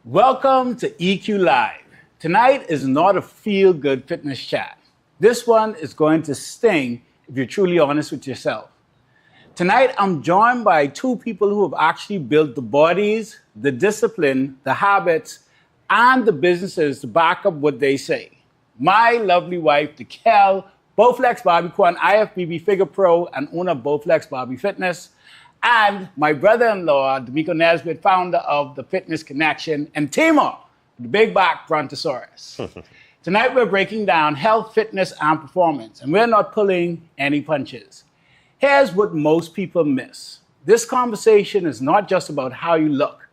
Welcome to EQ Live. Tonight is not a feel-good fitness chat. This one is going to sting if you're truly honest with yourself. Tonight, I'm joined by two people who have actually built the bodies, the discipline, the habits, and the businesses to back up what they say. My lovely wife, Dekel, Bowflex Barbie and IFBB Figure Pro and owner of Bowflex Barbie Fitness, and my brother-in-law, D'Amico Nesbitt, founder of The Fitness Connection, and Timor, the big back brontosaurus. Tonight, we're breaking down health, fitness, and performance, and we're not pulling any punches. Here's what most people miss. This conversation is not just about how you look.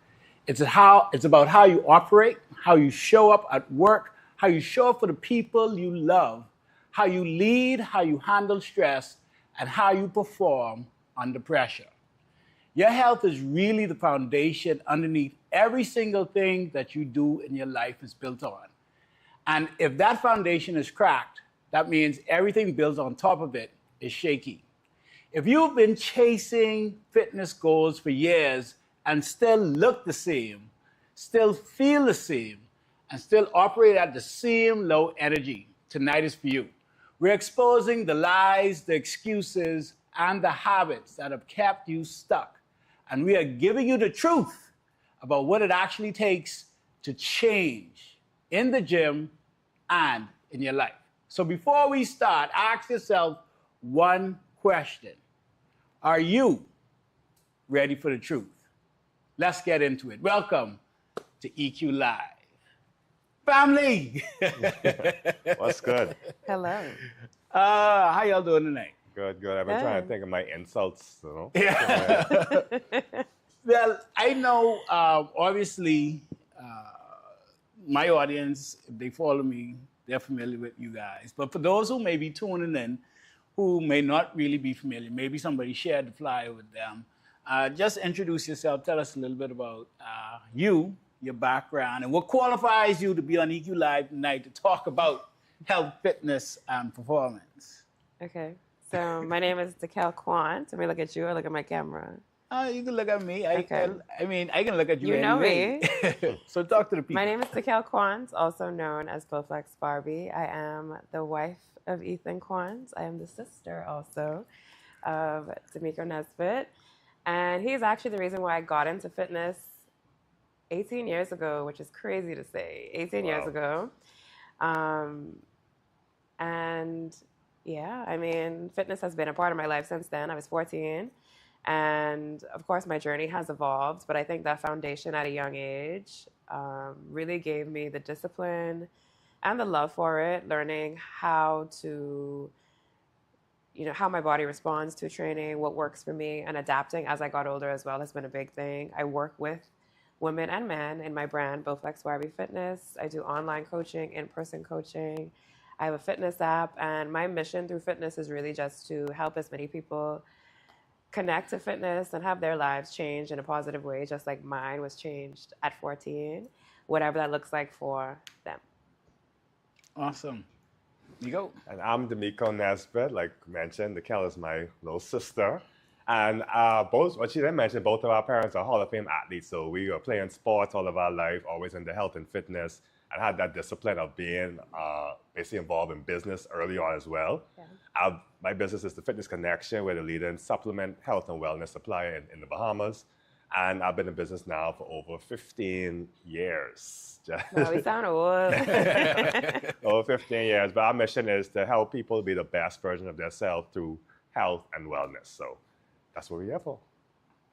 It's about how you operate, how you show up at work, how you show up for the people you love, how you lead, how you handle stress, and how you perform under pressure. Your health is really the foundation underneath every single thing that you do in your life is built on. And if that foundation is cracked, that means everything built on top of it is shaky. If you've been chasing fitness goals for years and still look the same, still feel the same, and still operate at the same low energy, tonight is for you. We're exposing the lies, the excuses, and the habits that have kept you stuck. And we are giving you the truth about what it actually takes to change in the gym and in your life. So before we start, ask yourself one question. Are you ready for the truth? Let's get into it. Welcome to EQ Live. Family! What's good? Hello. How y'all doing tonight? Good. I've been trying to think of my insults, you know. Yeah. Well, I know, obviously, my audience, if they follow me, they're familiar with you guys. But for those who may be tuning in, who may not really be familiar, maybe somebody shared the flyer with them, just introduce yourself. Tell us a little bit about you, your background, and what qualifies you to be on EQ Live tonight to talk about health, fitness, and performance. Okay. So my name is Dekel Quant. Let me look at you or look at my camera. You can look at me. Okay. I mean, I can look at you. You know anyway. me. So talk to the people. My name is Dekel Quant, also known as Bowflex Barbie. I am the wife of Ethan Quant. I am the sister also of D'Amico Nesbitt. And he's actually the reason why I got into fitness 18 years ago, which is crazy to say. 18 years ago. And yeah, I mean, fitness has been a part of my life since then. I was 14. And of course, my journey has evolved. But I think that foundation at a young age really gave me the discipline and the love for it, learning how to, how my body responds to training, what works for me, and adapting as I got older as well has been a big thing. I work with women and men in my brand, Bowflex Barbie Fitness. I do online coaching, in-person coaching. I have a fitness app, and my mission through fitness is really just to help as many people connect to fitness and have their lives change in a positive way, just like mine was changed at 14, whatever that looks like for them. Awesome. You go. And I'm D'Amico Nesbitt, like mentioned. Dekel is my little sister. And both, what she didn't mention, both of our parents are Hall of Fame athletes. So we were playing sports all of our life, always into health and fitness, and had that discipline of being basically involved in business early on as well. Yeah. My business is the Fitness Connection. We're the leading supplement, health, and wellness supplier in the Bahamas. And I've been in business now for over 15 years. Wow, we sound old. Over 15 years. But our mission is to help people be the best version of themselves through health and wellness. So that's what we're here for.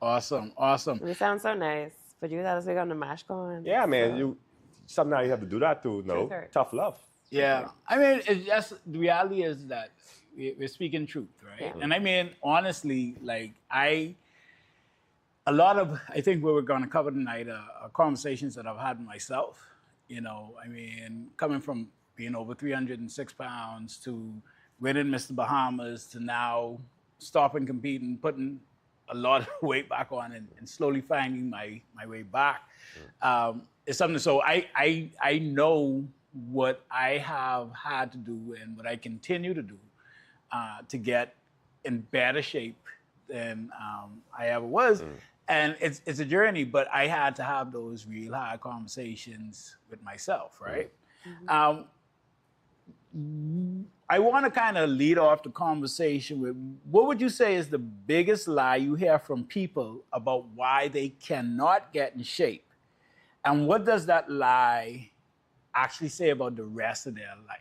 Awesome. We sound so nice. But you thought we going to mash corn. Yeah, man. So. Sometimes you have to do that to tough love. Yeah. I mean, it's just, the reality is that we're speaking truth, right? Yeah. And I mean, honestly, like I think what we're going to cover tonight are conversations that I've had myself. I mean, coming from being over 306 pounds to winning Mr. Bahamas to now stopping competing, putting a lot of weight back on and slowly finding my way back. It's something, so I know what I have had to do and what I continue to do to get in better shape than I ever was. And it's a journey, but I had to have those real hard conversations with myself, right? Mm-hmm. I want to kind of lead off the conversation with what would you say is the biggest lie you hear from people about why they cannot get in shape? And what does that lie actually say about the rest of their life?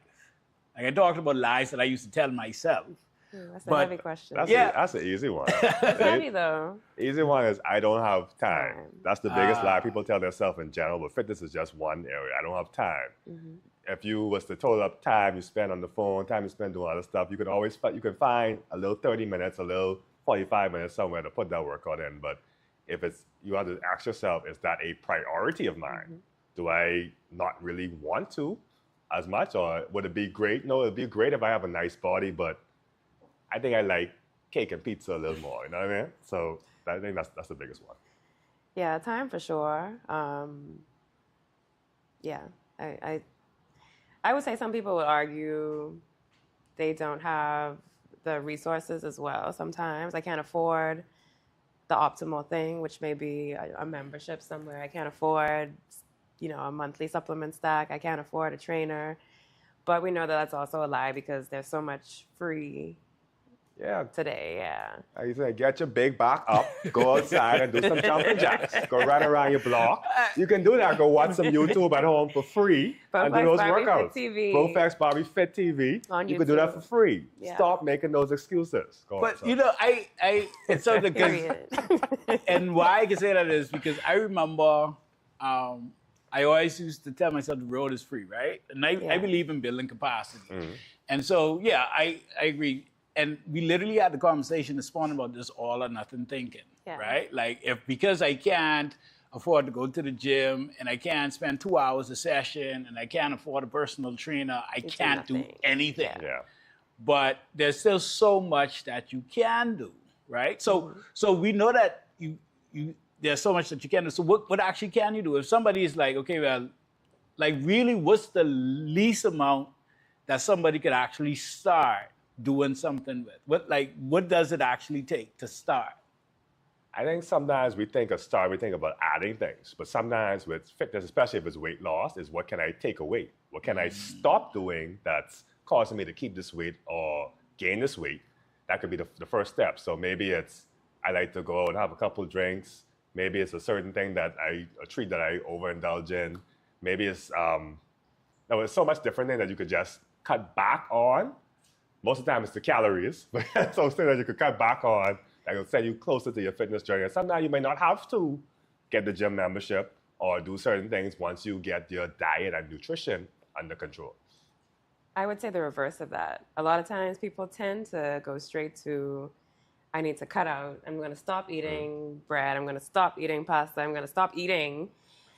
Like I talked about lies that I used to tell myself. That's a But heavy question. That's an easy one. It's heavy though. Easy one is I don't have time. Time. That's the biggest lie people tell themselves in general, but fitness is just one area. I don't have time. Mm-hmm. If you was to total up time you spend on the phone, time you spend doing other stuff, you can find a little 30 minutes, a little 45 minutes somewhere to put that workout in. But if it's, you have to ask yourself, is that a priority of mine? Mm-hmm. Do I not really want to as much, or would it be great? No, it'd be great if I have a nice body, but I think I like cake and pizza a little more, you know what I mean? So I think that's the biggest one. Yeah, time for sure. Yeah, I would say some people would argue they don't have the resources as well. Sometimes I can't afford the optimal thing, which may be a membership somewhere. I can't afford, a monthly supplement stack. I can't afford a trainer. But we know that that's also a lie because there's so much free today. Yeah. I say, get your big back up, go outside and do some jumping jacks. Go run around your block. You can do that. Go watch some YouTube at home for free and do Bowflex those Barbie workouts. Fit TV. Bowflex Barbie Fit TV. On you can do that YouTube. for free. Yeah. Stop making those excuses. Go But outside. it's something Period. and why I can say that is because I remember I always used to tell myself the road is free, right? And I believe in building capacity. Mm-hmm. And so, I agree. And we literally had the conversation this morning about this all or nothing thinking, right? Like because I can't afford to go to the gym and I can't spend 2 hours a session and I can't afford a personal trainer, I can't do anything. Yeah. But there's still so much that you can do, right? So we know that you there's so much that you can do. So what actually can you do? If somebody is like, okay, well, like really what's the least amount that somebody could actually start doing something with? What does it actually take to start? I think sometimes we think about adding things, but sometimes with fitness, especially if it's weight loss, is what can I take away? What can I stop doing that's causing me to keep this weight or gain this weight? That could be the first step. So maybe it's, I like to go out and have a couple of drinks. Maybe it's a certain thing a treat that I overindulge in. Maybe it's, there's so much different things that you could just cut back on. Most of the time it's the calories, but so things that you could cut back on that will send you closer to your fitness journey. And sometimes you may not have to get the gym membership or do certain things once you get your diet and nutrition under control. I would say the reverse of that. A lot of times people tend to go straight to, I need to cut out. I'm going to stop eating bread. I'm going to stop eating pasta. I'm going to stop eating.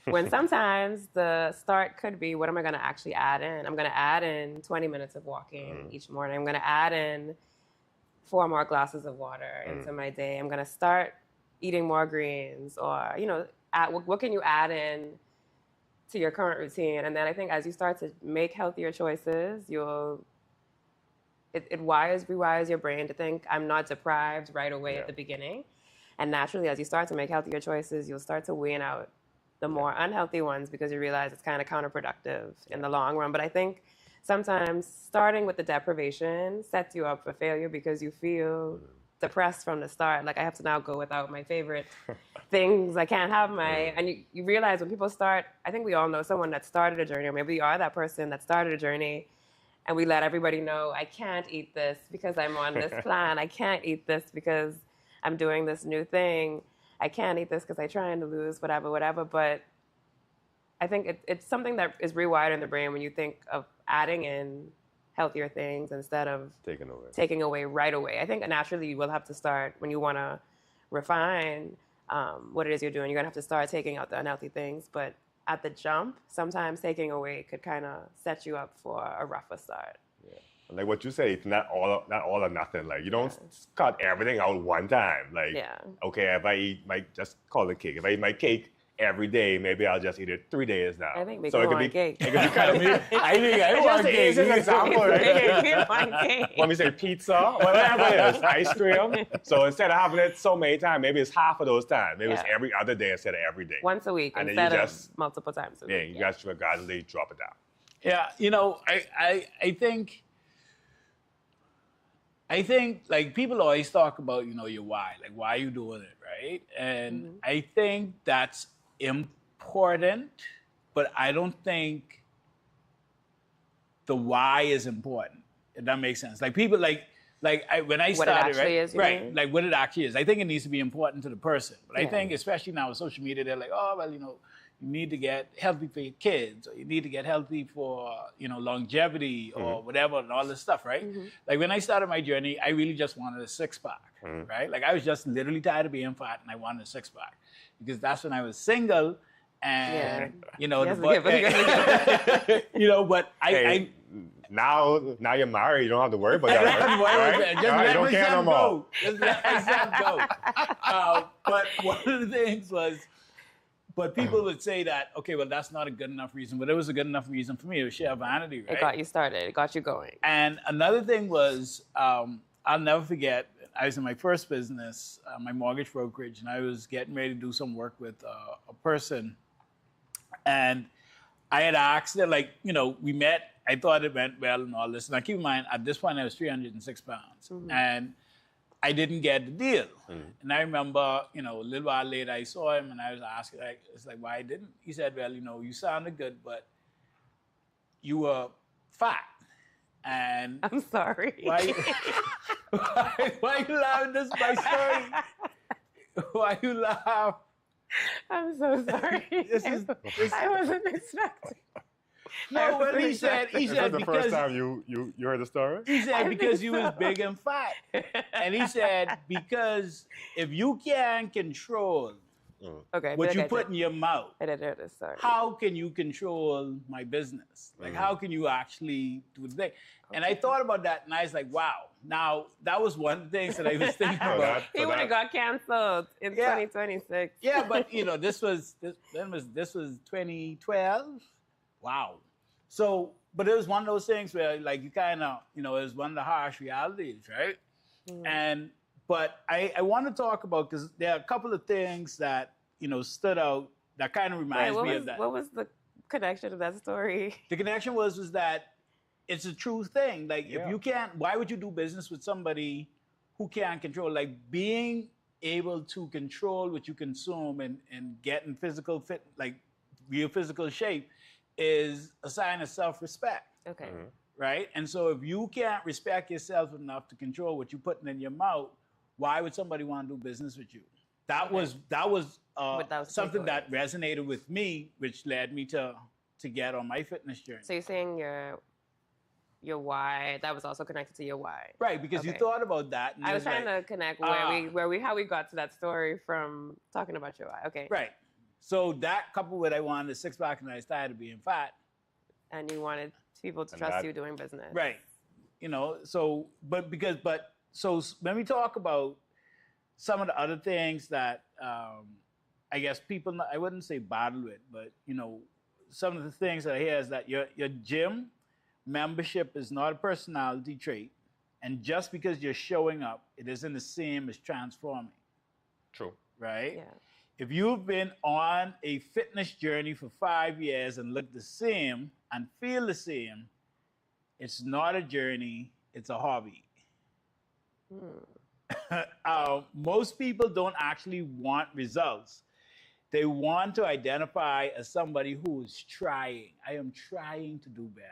When sometimes the start could be, what am I going to actually add in? I'm going to add in 20 minutes of walking each morning. I'm going to add in 4 more glasses of water into my day. I'm going to start eating more greens, or, what can you add in to your current routine? And then I think as you start to make healthier choices, it rewires your brain to think I'm not deprived right away at the beginning. And naturally, as you start to make healthier choices, you'll start to wean out the more unhealthy ones because you realize it's kind of counterproductive in the long run. But I think sometimes starting with the deprivation sets you up for failure because you feel depressed from the start. Like, I have to now go without my favorite things. I can't have and you realize when people start, I think we all know someone that started a journey, or maybe you are that person that started a journey, and we let everybody know, I can't eat this because I'm on this plan. I can't eat this because I'm doing this new thing. I can't eat this because I'm trying to lose whatever. But I think it's something that is rewired in the brain when you think of adding in healthier things instead of taking away right away. I think naturally you will have to start when you want to refine what it is you're doing. You're going to have to start taking out the unhealthy things. But at the jump, sometimes taking away could kind of set you up for a rougher start. Yeah. Like what you say, it's not all or nothing. Like, you don't cut everything out one time. Like, okay, if I eat just call it cake. If I eat my cake every day. Maybe I'll just eat it 3 days now. I think so it could be cake. It could be kind of I think I it's want just the cake. easiest example, right? Cake. When we say pizza, whatever it is, ice cream. So instead of having it so many times, maybe it's half of those times. Maybe it's every other day instead of every day. Once a week And then instead you of just- multiple times a week. Yeah, you guys should gradually drop it down. Yeah, you know, I think like people always talk about, you know, your why, like why you doing it, right? And I think that's important, but I don't think the why is important. If that makes sense. Like people when I What it started, actually right? is, you Right. mean? Like what it actually is. I think it needs to be important to the person. But I Yeah. think especially now with social media, they're like, oh well, you know, you need to get healthy for your kids, or you need to get healthy for, you know, longevity or whatever and all this stuff, right? Like when I started my journey, I really just wanted a six-pack, right? Like I was just literally tired of being fat and I wanted a six-pack because that's when I was single and, you know, Yes, yes, you know, but Hey, now you're married, you don't have to worry about that. Just Right? let You don't care no myself more. go. Just let myself go. But one of the things was, but people would say that, okay, well, that's not a good enough reason, but it was a good enough reason for me. It was sheer vanity, right? It got you started. It got you going. And another thing was, I'll never forget, I was in my first business, my mortgage brokerage, and I was getting ready to do some work with a person. And I had asked her, like, you know, we met, I thought it went well and all this. And I keep in mind, at this point, I was 306 pounds. And I didn't get the deal. And I remember, you know, a little while later, I saw him and I was asking, like, it's like, why I didn't? He said, well, you know, you sounded good, but you were fat. And I'm sorry. why, why you laughing? This is my story. Why you laugh? I'm so sorry. I wasn't expecting. No, what he said, Is that the first because time you heard the story? he said because you was big and fat, and he said because if you can't control Okay. what big you I put did. in your mouth, I didn't hear this. Sorry. how can you control my business? Like, how can you actually do the thing? And I thought about that, and I was like, wow. Now that was one of the things that I was thinking So about. that- He would have got canceled in Yeah. 2026. Yeah, but you know, this was 2012. Wow. So, but it was one of those things where, like, you kind of, you know, it was one of the harsh realities, right? But I want to talk about, because there are a couple of things that, you know, stood out that kind of reminds me of that. What was the connection of that story? The connection was that it's a true thing. Like, if Yeah. you can't, why would you do business with somebody who can't control? Like, being able to control what you consume and get in physical fit, like real physical shape, is a sign of self-respect, Okay. right? And so if you can't respect yourself enough to control what you're putting in your mouth, why would somebody want to do business with you? That was But that was something takeaway. that resonated with me, which led me to get on my fitness journey. So you're saying your why, that was also connected to your why. Right, because you Okay. thought about that. And I it was trying like, to connect ah. how we got to that story from talking about your why. Okay. Right. So that coupled with I wanted a six-pack and I started being fat. And you wanted people to And trust that- you doing business. Right. You know, so, so when we talk about some of the other things that I guess people, I wouldn't say battle with, but, you know, some of the things that I hear is that your gym membership is not a personality trait. And just because you're showing up, it isn't the same as transforming, True. right? Yeah. If you've been on a fitness journey for 5 years and look the same and feel the same, it's not a journey, it's a hobby. Most people don't actually want results. They want to identify as somebody who is trying. I am trying to do better.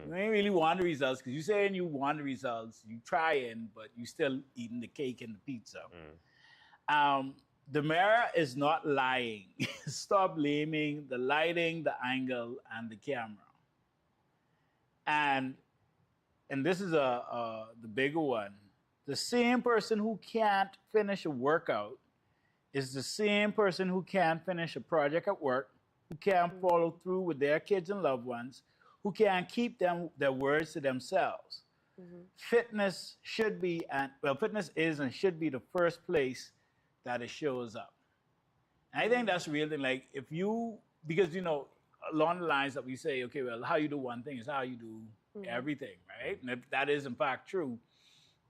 You ain't really want the results because you saying you want the results, you trying, but you still eating the cake and the pizza. The mirror is not lying. Stop blaming the lighting, the angle, and the camera. And this is the bigger one. The same person who can't finish a workout is the same person who can't finish a project at work, who can't follow through with their kids and loved ones, who can't keep their words to themselves. Fitness should be, fitness is and should be the first place that it shows up. And I think that's the real thing. Like if you, because along the lines that we say, okay, well, how you do one thing is how you do everything, right? And if that is in fact true,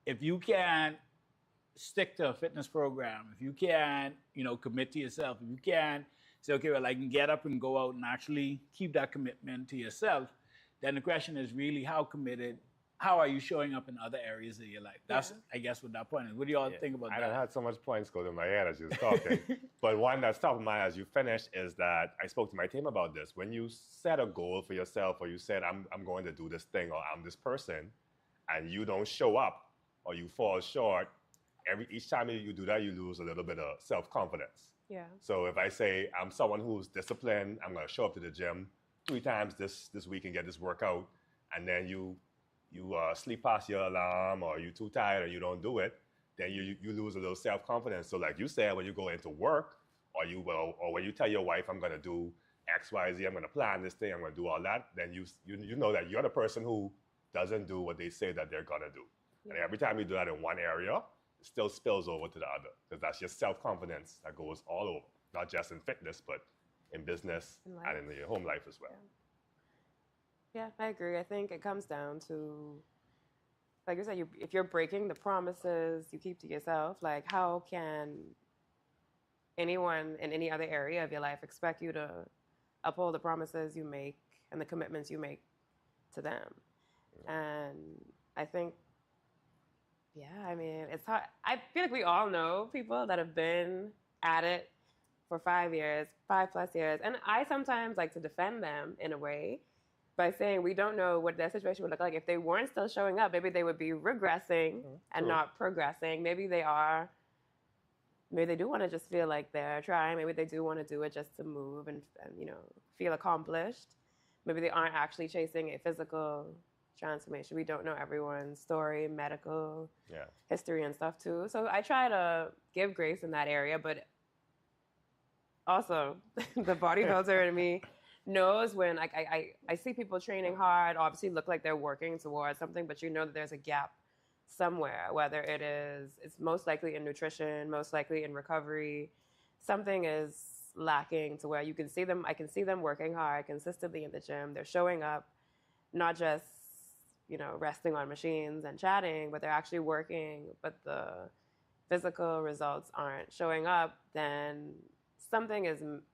if you can't stick to a fitness program, if you can't, commit to yourself, if you can't say, okay, well, I can get up and go out and actually keep that commitment to yourself, then the question is really how are you showing up in other areas of your life? That's, I guess, what that point is. What do you all think about that? I had so much points go through my head as you was talking. But one that's top of mind as you finish is that I spoke to my team about this. When you set a goal for yourself, or you said, I'm going to do this thing, or I'm this person, and you don't show up, or you fall short, each time you do that, you lose a little bit of self-confidence. Yeah. So if I say I'm someone who's disciplined, I'm going to show up to the gym 3 times this week and get this workout, and then you sleep past your alarm, or you're too tired, or you don't do it, then you lose a little self-confidence. So like you said, when you go into work, or when you tell your wife, I'm going to do X, Y, Z, I'm going to plan this thing, I'm going to do all that, then you know that you're the person who doesn't do what they say that they're going to do. Yeah. And every time you do that in one area, it still spills over to the other, because that's your self-confidence that goes all over, not just in fitness, but in business and in your home life as well. Yeah, I agree. I think it comes down to, like you said, if you're breaking the promises you keep to yourself, like how can anyone in any other area of your life expect you to uphold the promises you make and the commitments you make to them? And I think, I mean, it's hard. I feel like we all know people that have been at it for 5+ years. And I sometimes like to defend them in a way by saying we don't know what their situation would look like if they weren't still showing up. Maybe they would be regressing and not progressing. Maybe they do want to just feel like they're trying. Maybe they do want to do it just to move and feel accomplished. Maybe they aren't actually chasing a physical transformation. We don't know everyone's story, medical history and stuff too. So I try to give grace in that area, but also the bodybuilder in me knows when I see people training hard, obviously look like they're working towards something, but you know that there's a gap somewhere, whether it's most likely in nutrition, most likely in recovery. Something is lacking to where I can see them working hard consistently in the gym. They're showing up, not just, resting on machines and chatting, but they're actually working, but the physical results aren't showing up, then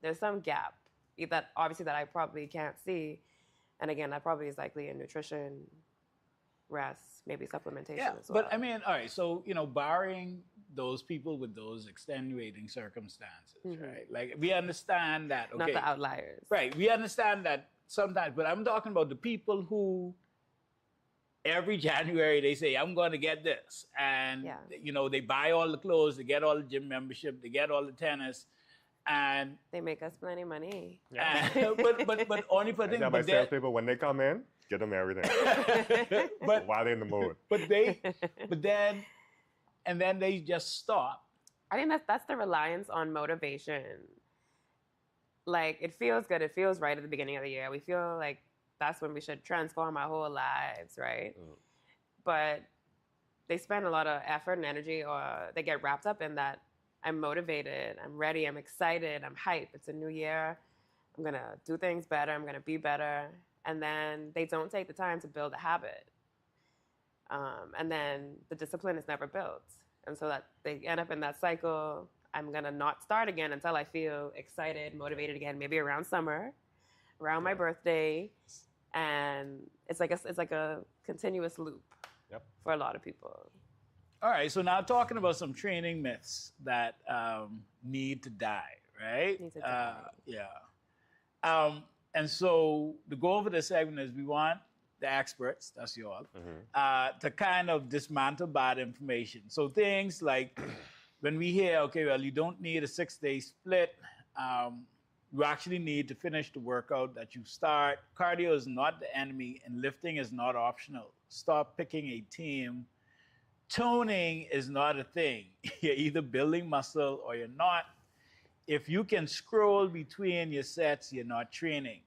there's some gap that obviously that I probably can't see. And again, that probably is likely in nutrition, rest, maybe supplementation as well. But I mean, all right, so, barring those people with those extenuating circumstances, right? Like, we understand that, okay. Not the outliers. Right, we understand that sometimes, but I'm talking about the people who every January they say, I'm going to get this. And, they buy all the clothes, they get all the gym membership, they get all the tennis. And they make us plenty of money. Yeah. but only for things. But salespeople, when they come in, get them everything. But while they're in the mood. And then they just stop. I think that's the reliance on motivation. Like, it feels good, it feels right at the beginning of the year. We feel like that's when we should transform our whole lives, right? But they spend a lot of effort and energy, or they get wrapped up in that. I'm motivated, I'm ready, I'm excited, I'm hyped. It's a new year. I'm going to do things better. I'm going to be better. And then they don't take the time to build a habit. And then the discipline is never built. And so that they end up in that cycle. I'm going to not start again until I feel excited, motivated again, maybe around summer, around my birthday. And it's like a continuous loop for a lot of people. All right, so now talking about some training myths that need to die, right? Need to die. And so the goal for this segment is we want the experts, that's you all, to kind of dismantle bad information. So things like when we hear, okay, well, you don't need a 6-day split. You actually need to finish the workout that you start. Cardio is not the enemy, and lifting is not optional. Stop picking a team. Toning is not a thing. You're either building muscle or you're not. If you can scroll between your sets, you're not training.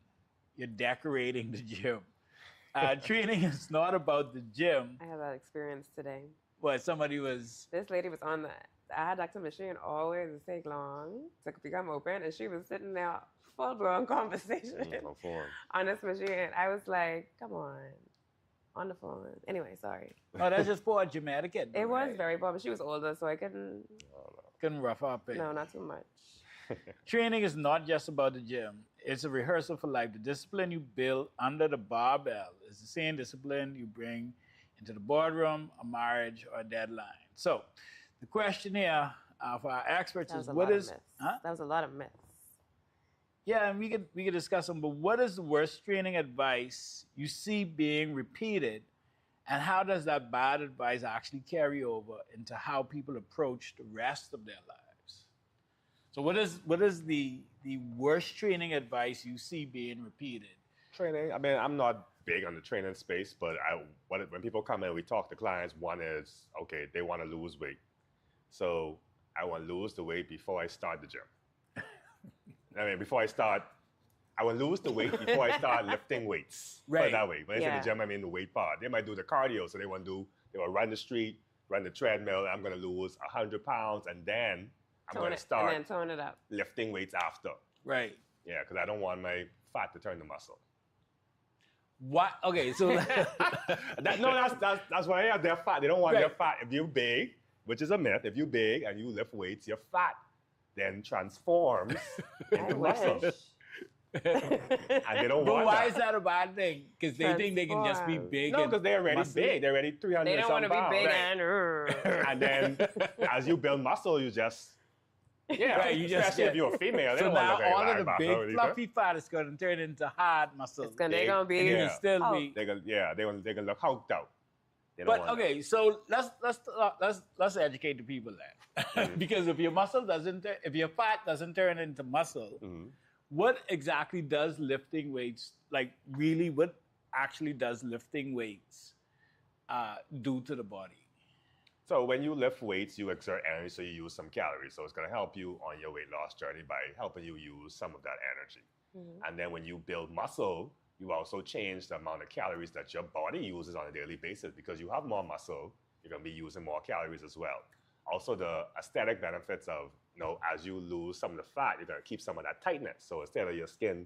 You're decorating the gym. Training is not about the gym. I had that experience today. What, somebody was... This lady was on the I had Dr. Machine always take long to become open, and she was sitting there full blown conversation On form. on this machine. I was like, come on the phone. Anyway, sorry. Oh, that's just poor dramatic. It was very poor, but she was older, so I couldn't rough up it. no, not too much. Training is not just about the gym. It's a rehearsal for life. The discipline you build under the barbell is the same discipline you bring into the boardroom, a marriage, or a deadline. So the question here for our experts is, what is... That was a lot of myths. Yeah, and we could discuss them, but what is the worst training advice you see being repeated, and how does that bad advice actually carry over into how people approach the rest of their lives? So what is the worst training advice you see being repeated? Training, I mean, I'm not big on the training space, but when people come in, we talk to clients, one is, okay, they want to lose weight. So I want to lose the weight before I start the gym. I mean, I will lose the weight before I start lifting weights. Put it that way. When I say the gym, I mean the weight part. They might do the cardio, so they will run the street, run the treadmill. I'm going to lose 100 pounds, and then I'm going to start and then tone it up. Lifting weights after. Right. Yeah, because I don't want my fat to turn to muscle. What? Okay, so that's why they're fat. They don't want their fat. If you're big, which is a myth, if you're big and you lift weights, your fat then transforms into muscle. And they don't but want why that. Is that a bad thing? Because they think they can just be big. No, because they're already big. They're already 300 They don't want to be pounds. big Right. And then as you build muscle, you just especially if you're a female. They So don't now want to look all like of the big fluffy fat is going to turn into hard muscle. They're gonna be. And still be. They're gonna look hulked out. But okay, so let's educate the people then, because if your fat doesn't turn into muscle, what exactly does lifting weights what actually does lifting weights do to the body? So when you lift weights, you exert energy, so you use some calories. So it's going to help you on your weight loss journey by helping you use some of that energy. And then when you build muscle, you also change the amount of calories that your body uses on a daily basis, because you have more muscle, you're going to be using more calories as well. Also, the aesthetic benefits of, as you lose some of the fat, you're going to keep some of that tightness. So instead of your skin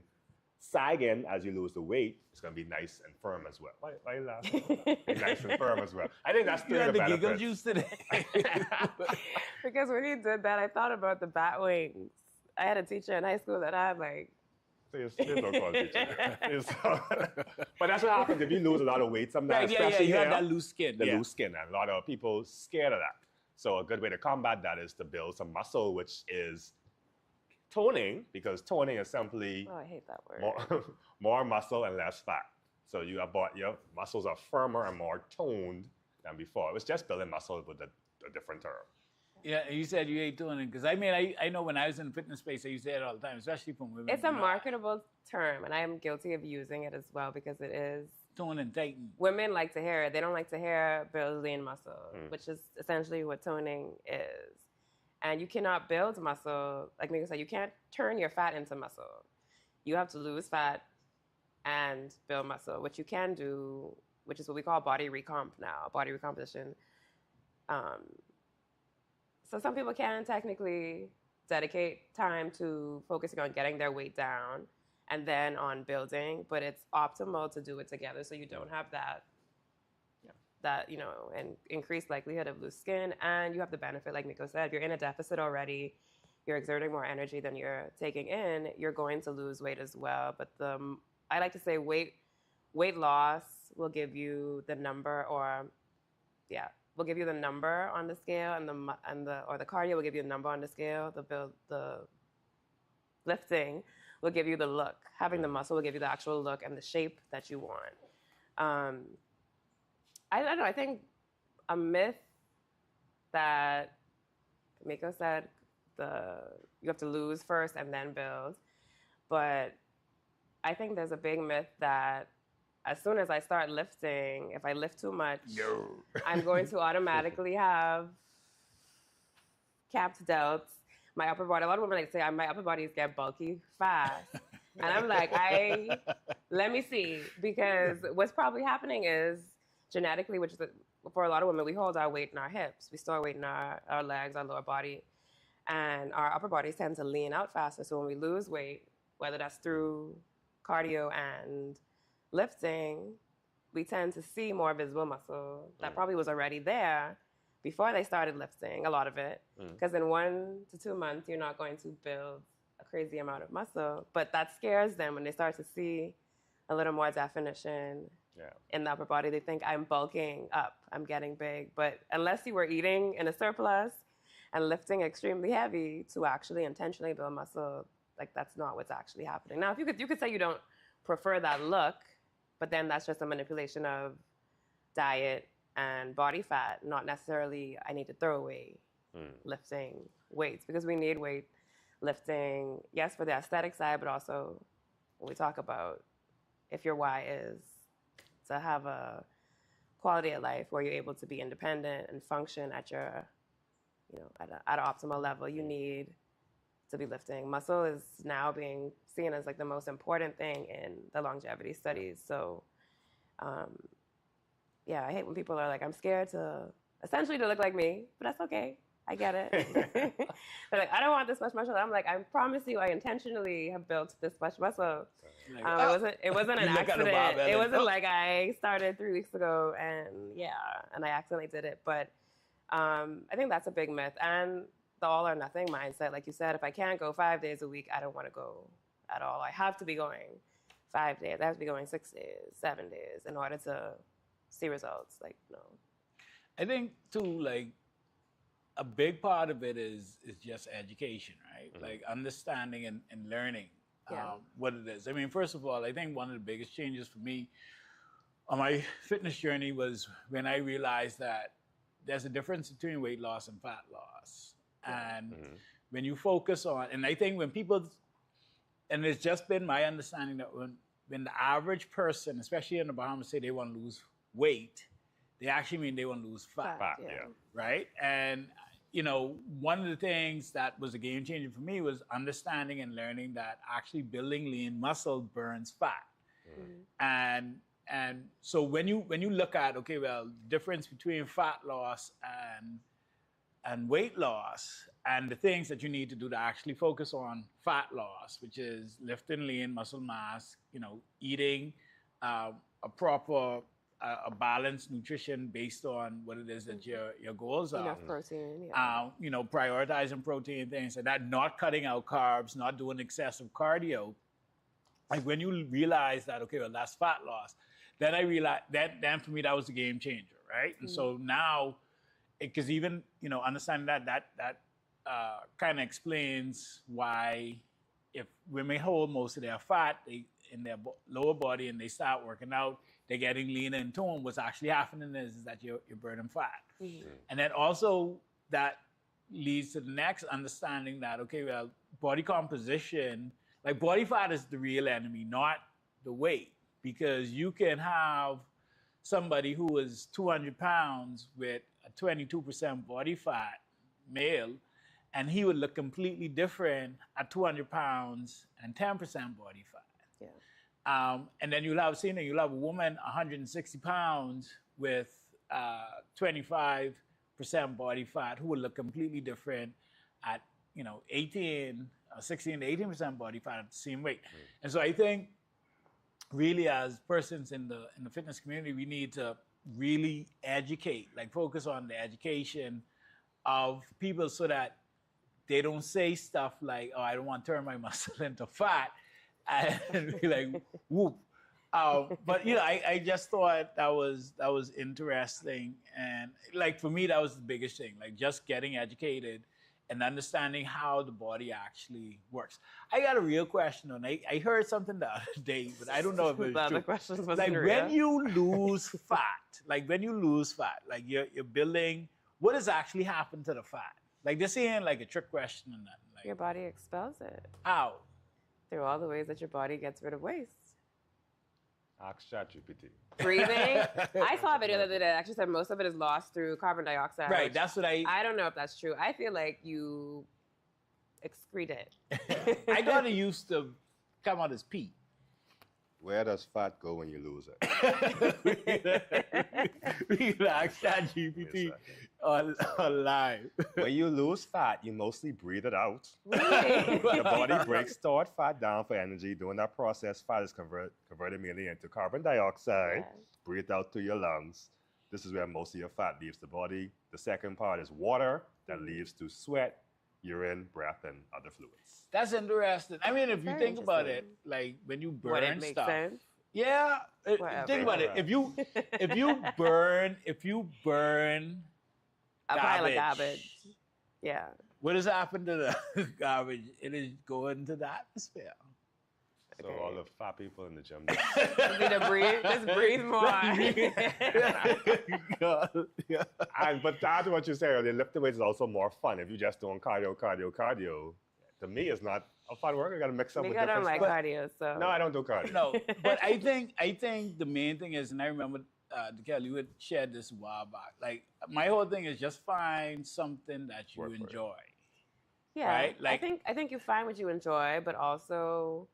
sagging as you lose the weight, it's going to be nice and firm as well. Why are you laughing? Nice and firm as well. I think that's you had the the giggle benefits. juice today. Because when you did that, I thought about the bat wings. I had a teacher in high school that I had There's no call teacher. But that's what happens if you lose a lot of weight sometimes. You have that loose skin. Loose skin, and a lot of people scared of that. So a good way to combat that is to build some muscle, which is toning, because toning is simply I hate that word. more muscle and less fat. So your muscles are firmer and more toned than before. It was just building muscle with a different term. Yeah, you said you hate toning, because I know when I was in the fitness space, I used to say it all the time, especially from women. It's a marketable term, and I am guilty of using it as well, because it is. Tone and tighten. Women like to hear it. They don't like to hear build lean muscle, which is essentially what toning is. And you cannot build muscle, like Miko said, you can't turn your fat into muscle. You have to lose fat and build muscle, which you can do, which is what we call body recomp now, body recomposition. So some people can technically dedicate time to focusing on getting their weight down and then on building, but it's optimal to do it together so you don't have that and increased likelihood of loose skin. And you have the benefit, like Miko said, if you're in a deficit already, you're exerting more energy than you're taking in, you're going to lose weight as well. But I like to say weight loss will give you the number, will give you the number on the scale, and the cardio will give you a number on the scale. The lifting will give you the look. Having the muscle will give you the actual look and the shape that you want. I don't know. I think a myth that Miko said you have to lose first and then build, but I think there's a big myth that as soon as I start lifting, if I lift too much, I'm going to automatically have capped delts. My upper body, a lot of women like to say my upper bodies get bulky fast. And I'm like, let me see. Because what's probably happening is genetically, which is for a lot of women, we hold our weight in our hips. We store weight in our legs, our lower body. And our upper bodies tend to lean out faster. So when we lose weight, whether that's through cardio and lifting, we tend to see more visible muscle that probably was already there before they started lifting, a lot of it. Because in 1 to 2 months, you're not going to build a crazy amount of muscle. But that scares them when they start to see a little more definition in the upper body. They think I'm bulking up, I'm getting big. But unless you were eating in a surplus and lifting extremely heavy to actually intentionally build muscle, like that's not what's actually happening. Now, if you could say you don't prefer that look, but then that's just a manipulation of diet and body fat, not necessarily I need to throw away lifting weights, because we need weight lifting, yes, for the aesthetic side, but also when we talk about if your why is to have a quality of life where you're able to be independent and function at your, at an optimal level, you need to be lifting. Muscle is now being seen as like the most important thing in the longevity studies. So, I hate when people are like, I'm scared to essentially to look like me, but that's okay. I get it. They're like, I don't want this much muscle. I'm like, I promise you, I intentionally have built this much muscle. It wasn't an accident. It wasn't like I started 3 weeks ago and I accidentally did it. But I think that's a big myth. And the all or nothing mindset, like you said, if I can't go 5 days a week, I don't want to go at all. I have to be going 5 days. I have to be going 6 days, 7 days in order to see results. Like, no. I think too, like, a big part of it is just education, right? Like understanding and learning what it is. I mean, first of all, I think one of the biggest changes for me on my fitness journey was when I realized that there's a difference between weight loss and fat loss. And when you focus on, and I think when people, and it's just been my understanding that when the average person, especially in the Bahamas, say they want to lose weight, they actually mean they want to lose fat. Right? And, one of the things that was a game changer for me was understanding and learning that actually building lean muscle burns fat. And so when you look at, okay, well, the difference between fat loss and weight loss and the things that you need to do to actually focus on fat loss, which is lifting lean muscle mass, eating a proper a balanced nutrition based on what it is that your goals are. Enough protein, prioritizing protein, things like that, not cutting out carbs, not doing excessive cardio. Like when you realize that, okay, well, that's fat loss, then I realized then for me, that was a game changer, right? And so now, because even, understanding that kind of explains why if women hold most of their fat in their lower body and they start working out, they're getting leaner and toned. What's actually happening is that you're burning fat. And then also that leads to the next understanding that, okay, well, body composition, like body fat is the real enemy, not the weight. Because you can have somebody who is 200 pounds with a 22% body fat, male, and he would look completely different at 200 pounds and 10% body fat. And then you'll have a woman 160 pounds with 25% body fat who will look completely different at 16 to 18% body fat at the same weight. And so I think really as persons in the fitness community, we need to really educate, like focus on the education of people so that they don't say stuff like, oh, I don't want to turn my muscle into fat. And be like, whoop. But I just thought that was interesting, and like for me that was the biggest thing, like just getting educated and understanding how the body actually works. I got a real question on. I heard something the other day, but I don't know if it's true. The questions was like when you lose fat, like you're building. What has actually happened to the fat? Like this ain't like a trick question or nothing. Like, your body expels it. How? Through all the ways that your body gets rid of waste. Ask ChatGPT. Breathing. I saw a video the other day that actually said most of it is lost through carbon dioxide. Right, that's what I don't know if that's true. I feel like you excrete it. I thought it used to come out as pee. Where does fat go when you lose it? Relax, ChatGPT on live. When you lose fat, you mostly breathe it out. Really? The body breaks stored fat down for energy. During that process, fat is converted mainly into carbon dioxide, Yeah. breathed out through your lungs. This is where most of your fat leaves the body. The second part is water that leaves to sweat, urine, breath, and other fluids. That's interesting. I mean, if you Very think about it, interesting. like when you Would burn it make stuff. sense? Yeah, Whatever. think about it. If you burn A pile of garbage. garbage. Yeah. what has happened to the garbage? It is going to the atmosphere. So Okay. all the fat people in the gym. You need to breathe. Just breathe more. Yeah. But to add to what you said earlier, lifting weights is also more fun. If you're just doing cardio, to me, it's not a fun work. I got to mix up with Because I don't different like stuff. cardio, so. No, I don't do cardio. No, but I think the main thing is, and I remember Kelly, you had shared this a while back. Like my whole thing is just find something that you Work for it. enjoy. Yeah, Right? Like- I think you find what you enjoy, but also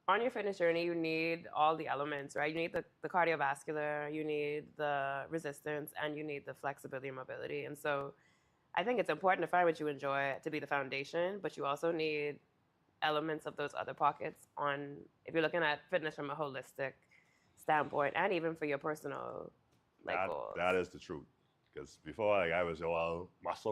on your fitness journey, you need all the elements, right? You need the cardiovascular, you need the resistance, and you need the flexibility and mobility. And so I think it's important to find what you enjoy to be the foundation, but you also need elements of those other pockets on, if you're looking at fitness from a holistic standpoint, and even for your personal goals. That is the truth. Because before, I was all muscle.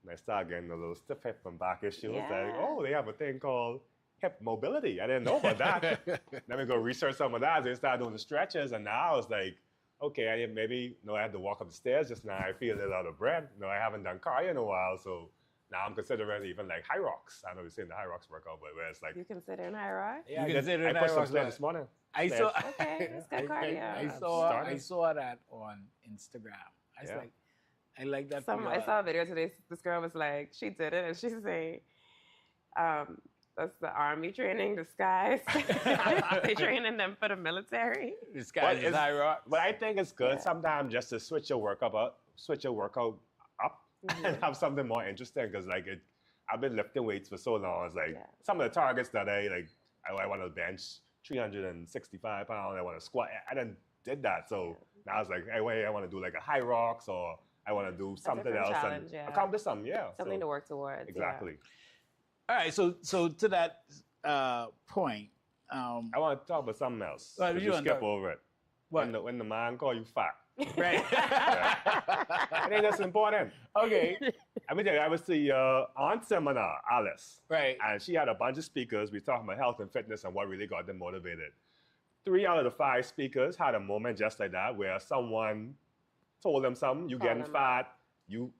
And I started getting a little stiff hip and back issues. Yeah. Like, oh, they have a thing called hip mobility. I didn't know about that. Let me go research some of that. They started doing the stretches, and now I was like, okay, I had to walk up the stairs just now. I feel a little out of breath. I haven't done cardio in a while, so now I'm considering even like high rocks. I know you're saying the high rocks workout, but where it's like, You considering high rock? yeah, You consider I high pushed some rocks stairs what? this morning. I Stairs. saw. Okay, that's good cardio. I saw that on Instagram. I was Yeah. like, I like that. I saw a video today. This girl was like, she did it, and she's saying, that's the army training disguise. They training them for the military. This guy is high rock. But I think it's good Yeah. sometimes just to switch your workout up and have something more interesting. Because I've been lifting weights for so long. It's like Yeah. some of the targets that I want to bench 365 pounds. I want to squat. I did that. So now it's like, hey, wait, I want to do like a high rocks, or I want to do something different else challenge, and yeah. accomplish something. Yeah, Something so, to work towards. exactly. All right, so to that point, I want to talk about something else. What Could you you wanna skip talk- over it? What? When the man call you fat. right? I think that's important. Okay, I mean, I was to your aunt seminar, Alice. right. And she had a bunch of speakers. We were talking about health and fitness and what really got them motivated. 3 out of the 5 speakers had a moment just like that where someone told them something, you Called getting them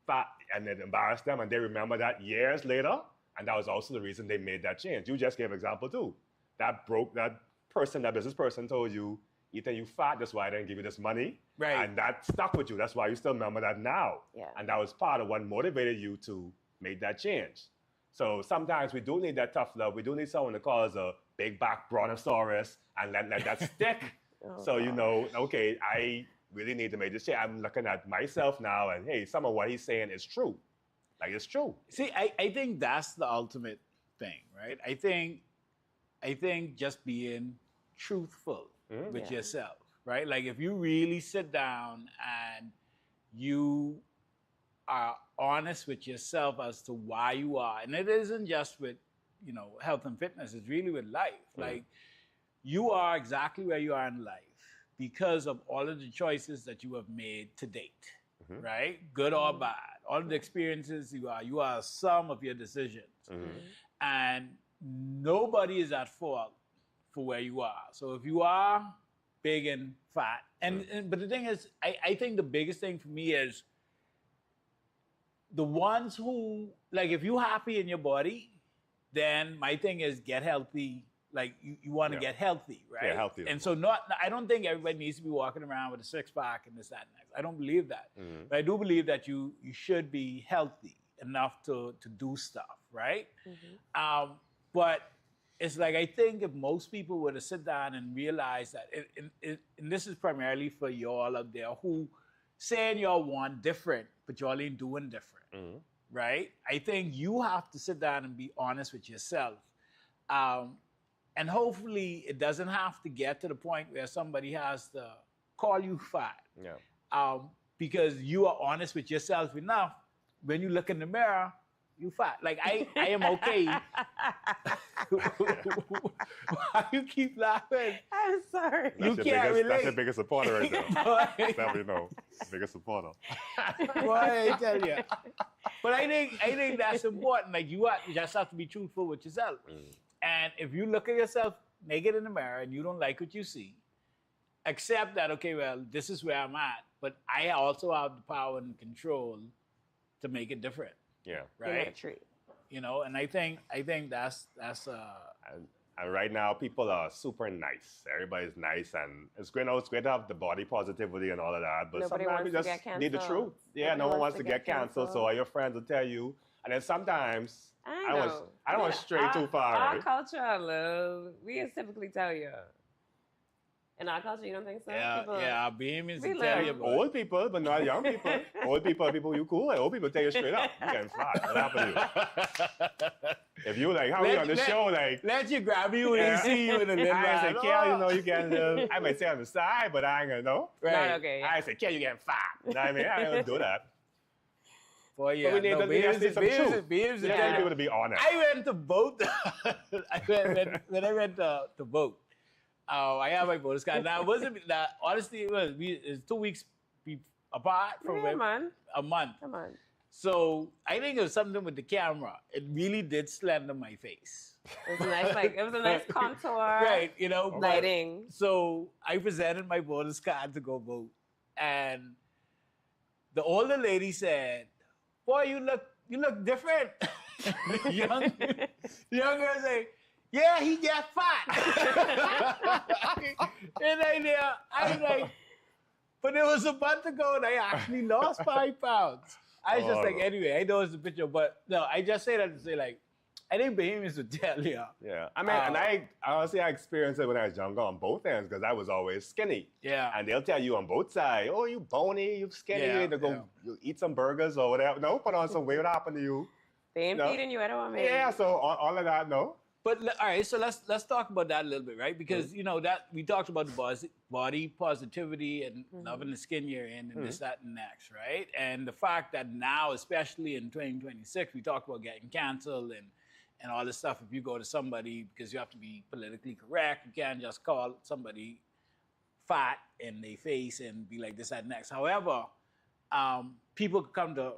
fat, and it embarrassed them, and they remember that years later. And that was also the reason they made that change. You just gave an example too. That business person told you, Ethan, you fat, that's why I didn't give you this money. Right. And that stuck with you. That's why you still remember that now. Yeah. And that was part of what motivated you to make that change. So sometimes we do need that tough love. We do need someone to call us a big back brontosaurus and let that stick. So you know, okay, I really need to make this change. I'm looking at myself now, and hey, some of what he's saying is true. Like, it's true. See, I think that's the ultimate thing, right? I think just being truthful with Yeah. yourself, right? Like if you really sit down and you are honest with yourself as to why you are, and it isn't just with, health and fitness, it's really with life. Like you are exactly where you are in life because of all of the choices that you have made to date, right? Good or bad. All of the experiences you are a sum of your decisions. And nobody is at fault for where you are. So if you are big and fat, but the thing is, I think the biggest thing for me is the ones who, like, if you're happy in your body, then my thing is get healthy. Like you want to get healthy, right? Yeah, healthy. And so I don't think everybody needs to be walking around with a 6-pack and this, that, and next. I don't believe that. But I do believe that you should be healthy enough to do stuff, right? But it's like, I think if most people were to sit down and realize that, and this is primarily for y'all out there who saying y'all want different, but y'all ain't doing different, right? I think you have to sit down and be honest with yourself. And hopefully it doesn't have to get to the point where somebody has to call you fat. Yeah. Because you are honest with yourself enough. When you look in the mirror, you fat. Like I am okay. Why you keep laughing? I'm sorry. You That's can't relate. That's your biggest supporter right there. Let me know. Biggest supporter. Boy, I tell you. But I think that's important. Like you just have to be truthful with yourself. And if you look at yourself naked in the mirror and you don't like what you see, accept that, okay, well, this is where I'm at. But I also have the power and control to make it different. Yeah. Right? A treat. You know, and I think that's And right now, people are super nice. Everybody's nice, and it's great. It's great to have the body positivity and all of that. But Nobody sometimes you wants to just get need the canceled. truth. Yeah, no one wants to get canceled. So canceled. all your friends will tell you, and then sometimes I don't know. want to stray too far. Our Right? culture, we typically tell you. In our culture, you don't think so? People, our Bahamians we will tell learn. you about Old people, but not young people. Old people are people you cool. Like, old people tell you straight up, you getting fat. What happened to you? If you like, how we on the show, like, let you grab you and see you in the little I say, line. Kel, you know, you getting a little, I might say on the side, but I ain't gonna know. Right. Not okay. Yeah. I say, Kel, you getting fat. You know what I mean? I ain't gonna do that. Boy, yeah. But we need to see some truth. Bahamians We will tell tell people you. to be honest. I went to boat. When I went to boat, I have my bonus card. Now, it wasn't that, honestly, it's 2 weeks apart from Yeah, man. a month. Come on. So I think it was something with the camera. It really did slender my face. It was nice, it was a nice contour. Right, you know. but- Lighting. So I presented my bonus card to go vote. And the older lady said, boy, you look different. The young girl said, yeah, he got fat. And I was like, but it was a month ago and I actually lost 5 pounds. I was just like, anyway, I know it's a picture, but no, I just say that to say like, I think Bahamians would tell you. Yeah, I mean, and I honestly, I experienced it when I was younger on both ends because I was always skinny. Yeah. And they'll tell you on both sides, oh, you bony, you skinny, Yeah, you need to go you eat some burgers or whatever. No, put on some weight, what happened to you? They ain't No. feeding you. I don't want me. Yeah, so all of that, no. But all right, so let's talk about that a little bit, right? Because you know that we talked about the body positivity and loving the skin you're in and this, that, and next, right? And the fact that now, especially in 2026, we talk about getting canceled and all this stuff. If you go to somebody because you have to be politically correct, you can't just call somebody fat in their face and be like this, that, and next. However, people could come to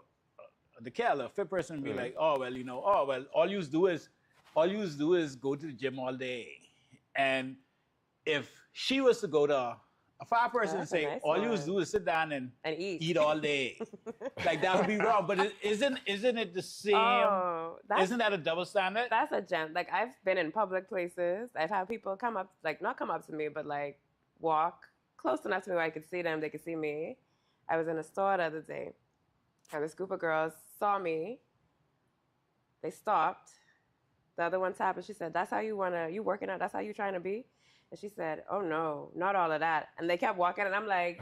the Kel, a fit person, and be like, all you do is go to the gym all day. And if she was to go to a fat person and That's a say, nice all you one. do is sit down and eat. all day, like that would be wrong. But isn't it the same? Oh, Isn't that a double standard? That's a gem. Like, I've been in public places. I've had people come up, like, not come up to me, but, like, walk close enough to me where I could see them. They could see me. I was in a store the other day, and this group of girls saw me. They stopped. The other one tapped, and she said, that's how you working out? That's how you trying to be? And she said, oh, no, not all of that. And they kept walking, and I'm like,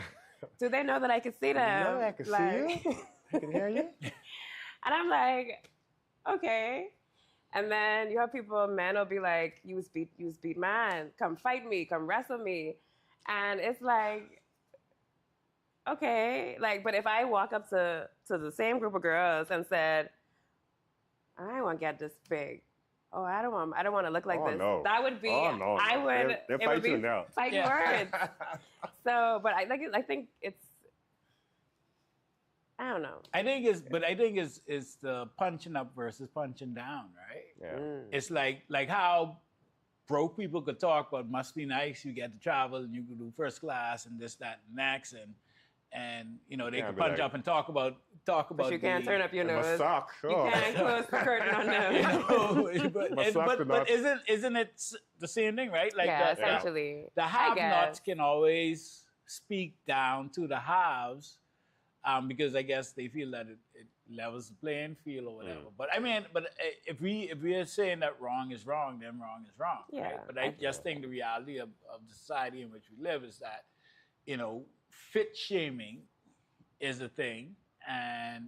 do they know that I can see them? No, I can see you. I can hear you. And I'm like, okay. And then you have people, men will be like, you was beat man. Come fight me. Come wrestle me. And it's like, okay. Like, but if I walk up to the same group of girls and said, I want to get this big. Oh, I don't want to look like this. No. That would be, no. I would, They'll it fight would be you now. fighting words. So, but I think it's, I don't know. I think it's the punching up versus punching down, right? Yeah. It's like how broke people could talk, but must be nice. You get to travel and you can do first class and this, that, and next, and you know they Yeah, can but punch like- up and talk about. But you can't turn up your My nose. sock. You Oh. can't close the curtain on them. but isn't it the same thing, right? Like Yeah, the essentially. the I have-nots guess. can always speak down to the haves. Because I guess they feel that it levels the playing field or whatever. But I mean, if we are saying that wrong is wrong, then wrong is wrong. Yeah, Right? But I just think the reality of the society in which we live is that, you know, fit shaming is a thing, and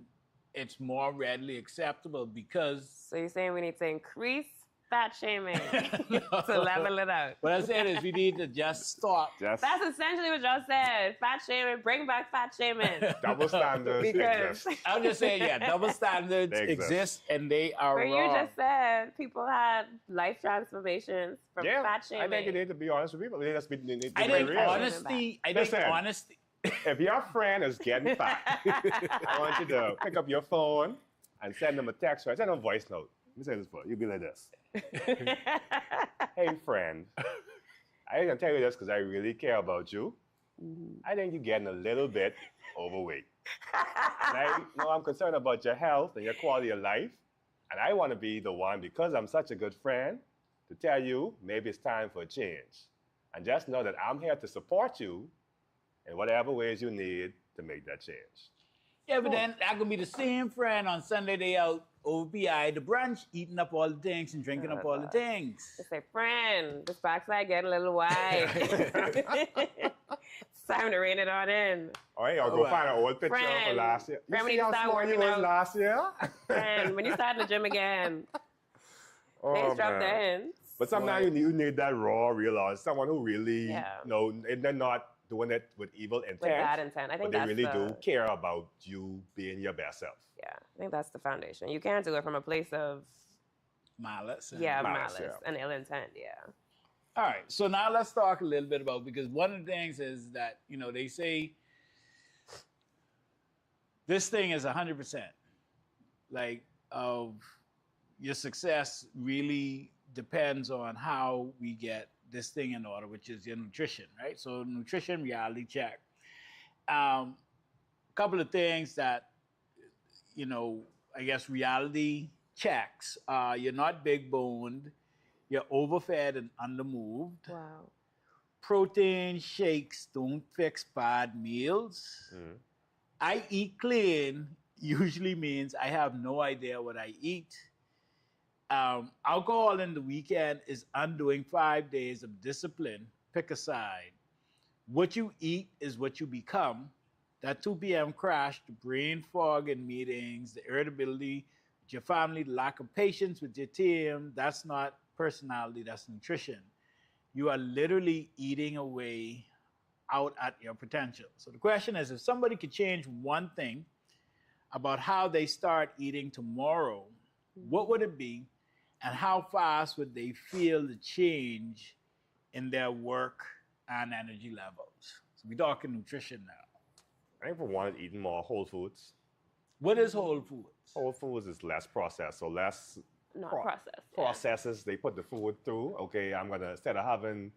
it's more readily acceptable because So you're saying we need to increase fat shaming to level it out. What I'm saying is we need to just stop. Just That's essentially what y'all said. Fat shaming, bring back fat shaming. double standards Because exist. I'm just saying, yeah, double standards They exist and they are where wrong. you just said people had life transformations from Yeah, fat shaming. I think you need to be honest with people. They just need to I be think real. honesty. I think Listen. honesty. If your friend is getting fat, I want you to pick up your phone and send them a text or send them a voice note. Let me say this for you. Be like this. Hey, friend. I can tell you this because I really care about you. I think you're getting a little bit overweight. And I know I'm concerned about your health and your quality of life. And I want to be the one, because I'm such a good friend, to tell you maybe it's time for a change. And just know that I'm here to support you in whatever ways you need to make that change. Yeah, but then that gonna be the same friend on Sunday they out over PI, the brunch, eating up all the things and drinking up all the things. Just say, friend, this backside getting a little wide. It's time to rein it on in. All right, I'll go find an old picture Friend. of last year. You Friend, we see need to how start small you working was out. last year? Friend, when you start in the gym again, things drop the hints. But sometimes you need that raw, real honest, someone who really, Yeah. they're not doing it with evil intent. With bad intent. I But think they that's really do the, care about you being your best self. yeah, I think that's the foundation. You can't do it from a place of, Malice. and- malice yeah. and ill intent, yeah. All right, so now let's talk a little bit about, because one of the things is that, they say this thing is 100%. Like, of your success really depends on how we get this thing in order, which is your nutrition, right? So nutrition, reality check. Couple of things that, I guess reality checks. You're not big boned. You're overfed and undermoved. Wow. Protein shakes don't fix bad meals. I eat clean usually means I have no idea what I eat. Alcohol in the weekend is undoing 5 days of discipline. Pick a side. What you eat is what you become. That 2 p.m. crash, the brain fog in meetings, the irritability with your family, the lack of patience with your team, that's not personality, that's nutrition. You are literally eating away out at your potential. So the question is, if somebody could change one thing about how they start eating tomorrow, what would it be? And how fast would they feel the change in their work and energy levels? So we're talking nutrition now. I think for one, eating more whole foods. What is whole foods? Whole foods is less processed, so less Not processed. yeah. processes they put the food through. Okay, instead of having,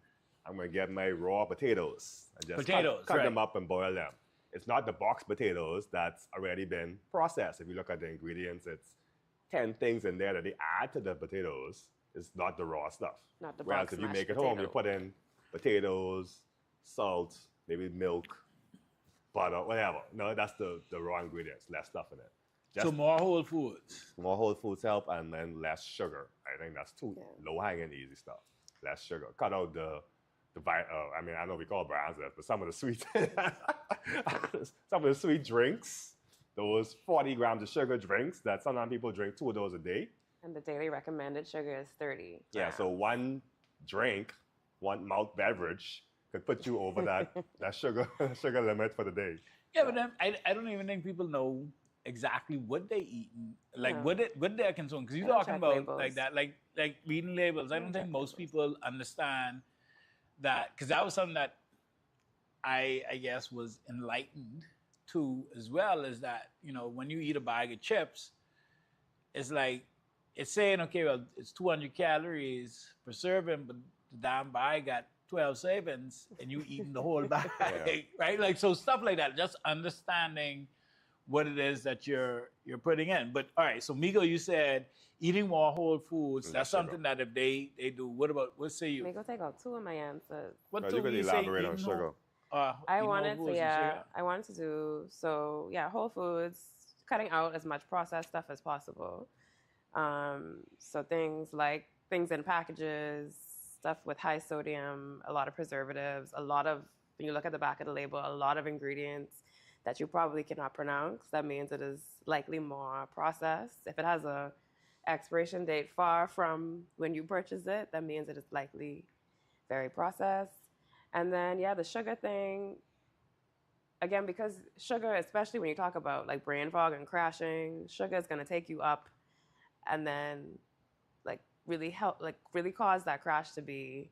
I'm gonna get my raw potatoes and just cut them up and boil them. It's not the box potatoes that's already been processed. If you look at the ingredients, it's 10 things in there that they add to the potatoes. It's not the raw stuff. Not the Whereas box if you mashed make it home, you potato. put in potatoes, salt, maybe milk, butter, whatever. No, that's the raw ingredients, less stuff in it. So more whole foods. More whole foods help, and then less sugar. I think that's two low-hanging, easy stuff. Less sugar. Cut out I know we call brands that, but some of the sweet drinks, those 40 grams of sugar drinks that sometimes people drink 2 of those a day. And the daily recommended sugar is 30. Yeah, so one drink, one malt beverage could put you over that sugar limit for the day. Yeah, but then I don't even think people know exactly what they eat, what they're consuming. Because you're don't talking check about labels. like that, like reading labels. I don't think most people understand that, because that was something that I guess was enlightened to as well, is that, when you eat a bag of chips, it's like, it's saying, okay, well, it's 200 calories per serving, but the damn bag got 12 servings and you eating the whole bag, right? Like, so stuff like that, just understanding what it is that you're putting in. But all right, so Migo, you said eating more whole foods. That's something that if they do. What say you? May go take out 2 of my answers. What No, do you could you say? elaborate on sugar. I wanted to do, whole foods, cutting out as much processed stuff as possible. So things in packages, stuff with high sodium, a lot of preservatives, when you look at the back of the label, a lot of ingredients that you probably cannot pronounce. That means it is likely more processed. If it has a expiration date far from when you purchase it, that means it is likely very processed. And then, yeah, the sugar thing, again, because sugar, especially when you talk about like brain fog and crashing, sugar is going to take you up and then like really cause that crash to be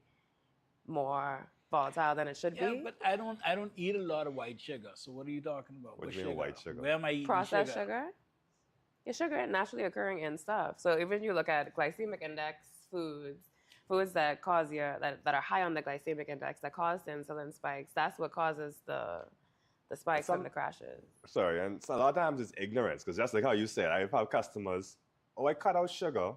more volatile than it should Yeah, be. but I don't eat a lot of white sugar. So what are you talking about? What do you mean white sugar? Where am I eating Processed sugar. Yeah, sugar naturally occurring in stuff. So even you look at glycemic index foods that cause that are high on the glycemic index that cause the insulin spikes, that's what causes the spikes and the crashes. Sorry, and so a lot of times it's ignorance, because just like how you said, I've had customers, I cut out sugar,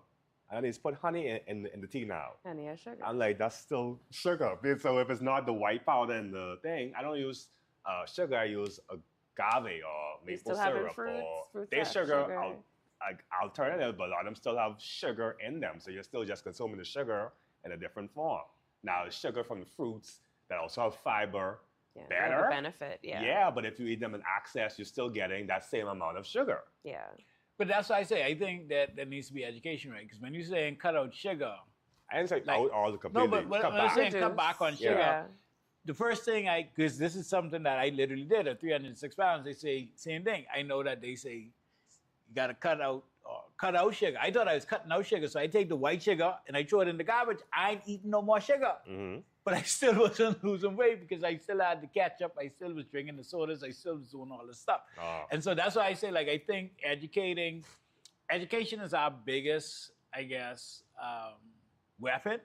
and he's put honey in the tea now. Honey is sugar. I'm like, that's still sugar. So if it's not the white powder in the thing, I don't use sugar, I use agave or maple syrup fruits there's sugar. Alternative, but a lot of them still have sugar in them. So you're still just consuming the sugar in a different form. Now, sugar from the fruits that also have fiber, better. The benefit, yeah. Yeah, but if you eat them in excess, you're still getting that same amount of sugar. Yeah. But that's why I say I think that there needs to be education, right? Because when you say cut out sugar, I didn't say like, out all the completely. no, but when cut I'm back. saying cut back on sugar, Yeah. the first thing because this is something that I literally did at 306 pounds, they say same thing. I know that they say you got to cut out sugar. I thought I was cutting out sugar, so I take the white sugar and I throw it in the garbage. I ain't eating no more sugar. Mm-hmm. But I still wasn't losing weight because I still had the ketchup. I still was drinking the sodas. I still was doing all this stuff. Oh. And so that's why I say, like, I think education is our biggest, I guess, weapon.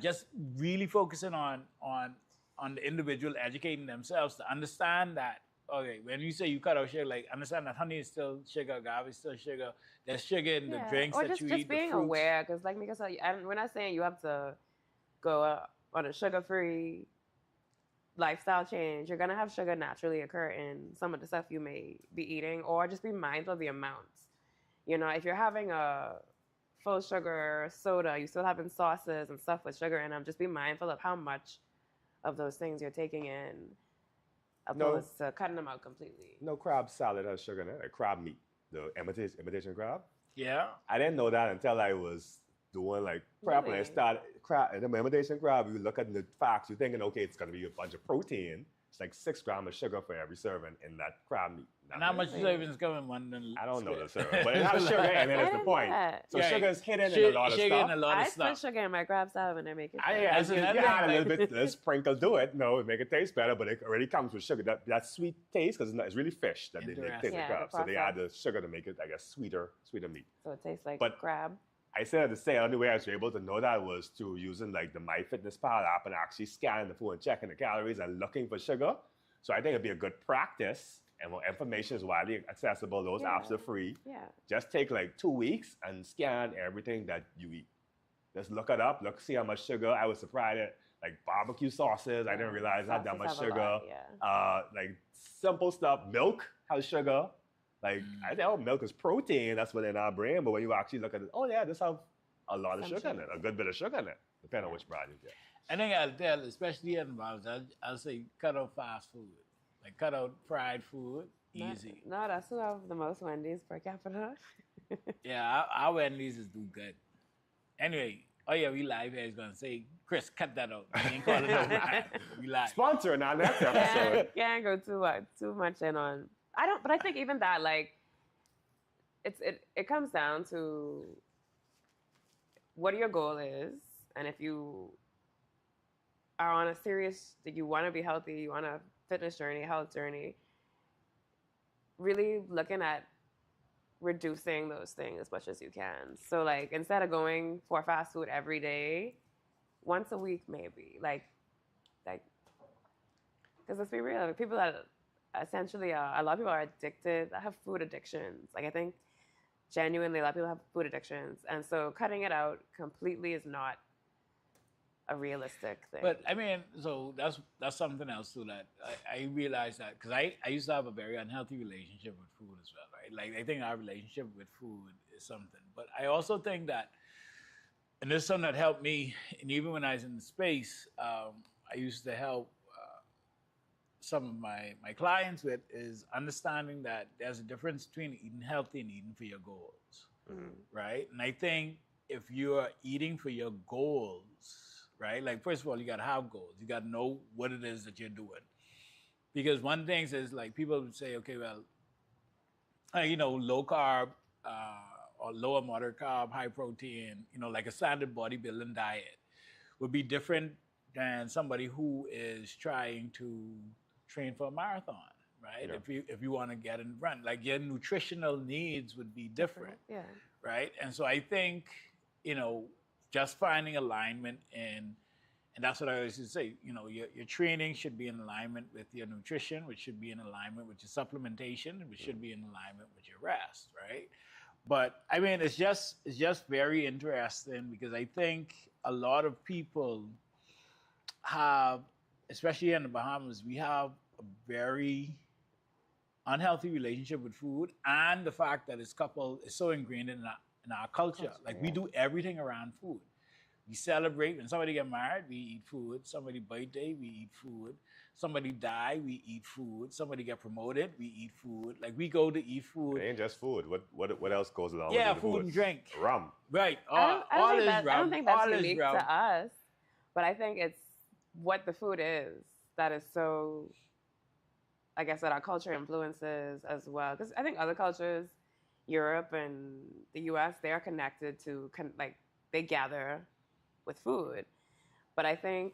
Just really focusing on the individual educating themselves to understand that, okay, when you say you cut out sugar, like, understand that honey is still sugar, agave is still sugar. There's sugar in the drinks or that just, you just eat, being the fruits. aware, because like Mika said, and we're not saying you have to go on a sugar-free lifestyle change. You're going to have sugar naturally occur in some of the stuff you may be eating, or just be mindful of the amounts. You know, if you're having a full sugar soda, you still having sauces and stuff with sugar in them, just be mindful of how much of those things you're taking in, opposed to cutting them out completely. No, crab salad has sugar in it, like crab meat, the imitation crab. Yeah. I didn't know that until I was doing like prep. When I started the imitation crab, you look at the facts, you're thinking, okay, it's going to be a bunch of protein. It's like 6 grams of sugar for every serving in that crab meat. And how much servings coming one? I don't know the serving, but it has sugar in it. That's the point. So sugar is hidden in a lot of stuff. I put sugar in my crab salad when I make it. I add a little bit, let's sprinkle to it. No, make it taste better, but it already comes with sugar. That sweet taste, because it's really fish that they make in the crab. So they add the sugar to make it, I guess, sweeter meat. So it tastes like crab. I said to say, the only way I was able to know that was through using like the MyFitnessPal app and actually scanning the food and checking the calories and looking for sugar. So I think it'd be a good practice, and when information is widely accessible, those apps are free. Yeah. Just take like 2 weeks and scan everything that you eat. Just look it up, see how much sugar. I was surprised at like barbecue sauces. I didn't realize it had that much sugar. Like simple stuff, milk has sugar. Like, I think, milk is protein, that's what's in our brain, but when you actually look at it, this have a lot of sugar in it, a good bit of sugar in it, depending on which brand you get. I think I'll tell, especially in Bowflex, I'll say cut out fast food. Like, cut out fried food, easy. No, that's who have the most Wendy's per capita. Yeah, our Wendy's is do good. Anyway, we live here. He's going to say, Chris, cut that out. We ain't calling it live. We live. Sponsor on next episode. Can't go too much in on... but I think even that, like, it comes down to what your goal is, and if you are on a serious, you want to be healthy, you want a fitness journey, health journey, really looking at reducing those things as much as you can. So, like, instead of going for fast food every day, once a week maybe, like, because let's be real, people that essentially, a lot of people are addicted, have food addictions. Like, I think genuinely a lot of people have food addictions. And so cutting it out completely is not a realistic thing. But, I mean, so that's something else too that I realized that, because I used to have a very unhealthy relationship with food as well, right? Like, I think our relationship with food is something. But I also think that, and this is something that helped me, and even when I was in the space, I used to help some of my clients with, is understanding that there's a difference between eating healthy and eating for your goals. right? And I think if you're eating for your goals, right? Like, first of all, you got to have goals. You got to know what it is that you're doing. Because one thing is, like, people would say, okay, well, low carb or lower moderate carb, high protein, like a standard bodybuilding diet would be different than somebody who is trying to train for a marathon, right? Yeah. If you want to get and run, like your nutritional needs would be different, Yeah. right? And so I think, just finding alignment and that's what I always say, your training should be in alignment with your nutrition, which should be in alignment with your supplementation, which should be in alignment with your rest, right? But I mean, it's just very interesting because I think a lot of people have, especially in the Bahamas, we have a very unhealthy relationship with food, and the fact that it's so ingrained in our culture. Like we do everything around food. We celebrate when somebody get married, we eat food. Somebody birthday, we eat food. Somebody die, we eat food. Somebody get promoted, we eat food. Like we go to eat food. It ain't just food. What else goes along with Yeah, the food and drink. Rum. Right. I don't think that's all is unique rum. to us, but I think it's what the food is that is so, I guess, that our culture influences as well. Because I think other cultures, Europe and the U.S., they are connected to, they gather with food. But I think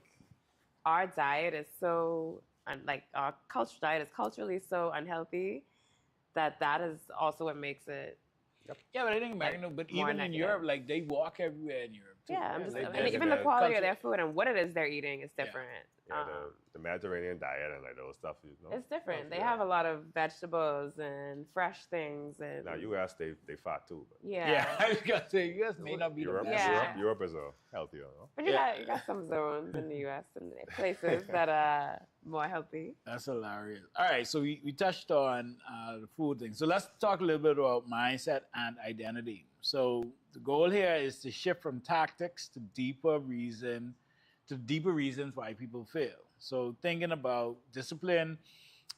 our diet is so, our culture diet is culturally so unhealthy that is also what makes it. Yeah, but I think American, but more even in negative. Europe, like they walk everywhere in Europe too. Yeah, Like, even the quality culture- of their food and what it is they're eating is different. Yeah, the Mediterranean diet and like those stuff. It's different. They have a lot of vegetables and fresh things. And Now, U.S. they fat too. But Yeah, I was gonna say U.S. may not be Europe, the best. Yeah. Europe is healthier. No? But you got some zones in the U.S. and places that are more healthy. That's hilarious. All right, so we touched on the food thing. So let's talk a little bit about mindset and identity. So the goal here is to shift from tactics to deeper reasons why people fail. So thinking about discipline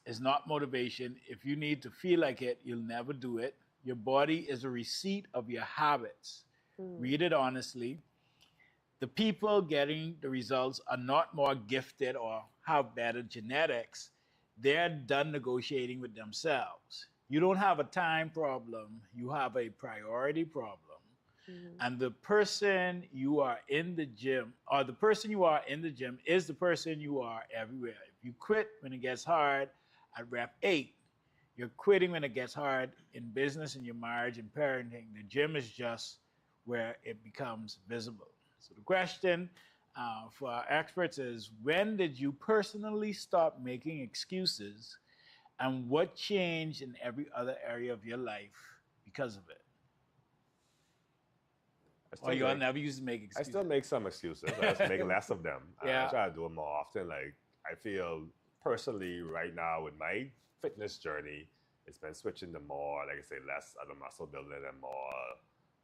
is not motivation. If you need to feel like it, you'll never do it. Your body is a receipt of your habits. Read it honestly. The people getting the results are not more gifted or have better genetics. They're done negotiating with themselves. You don't have a time problem. You have a priority problem. And the person you are in the gym, or the person you are in the gym is the person you are everywhere. If you quit when it gets hard at rep 8, you're quitting when it gets hard in business, in your marriage, and parenting. The gym is just where it becomes visible. So the question for our experts is, when did you personally stop making excuses, and what changed in every other area of your life because of it? Or you never used to make I excuses? still make some excuses. I just make less of them. Yeah. I try to do them more often. Like I feel personally right now with my fitness journey, it's been switching to more, like I say, less of the muscle building and more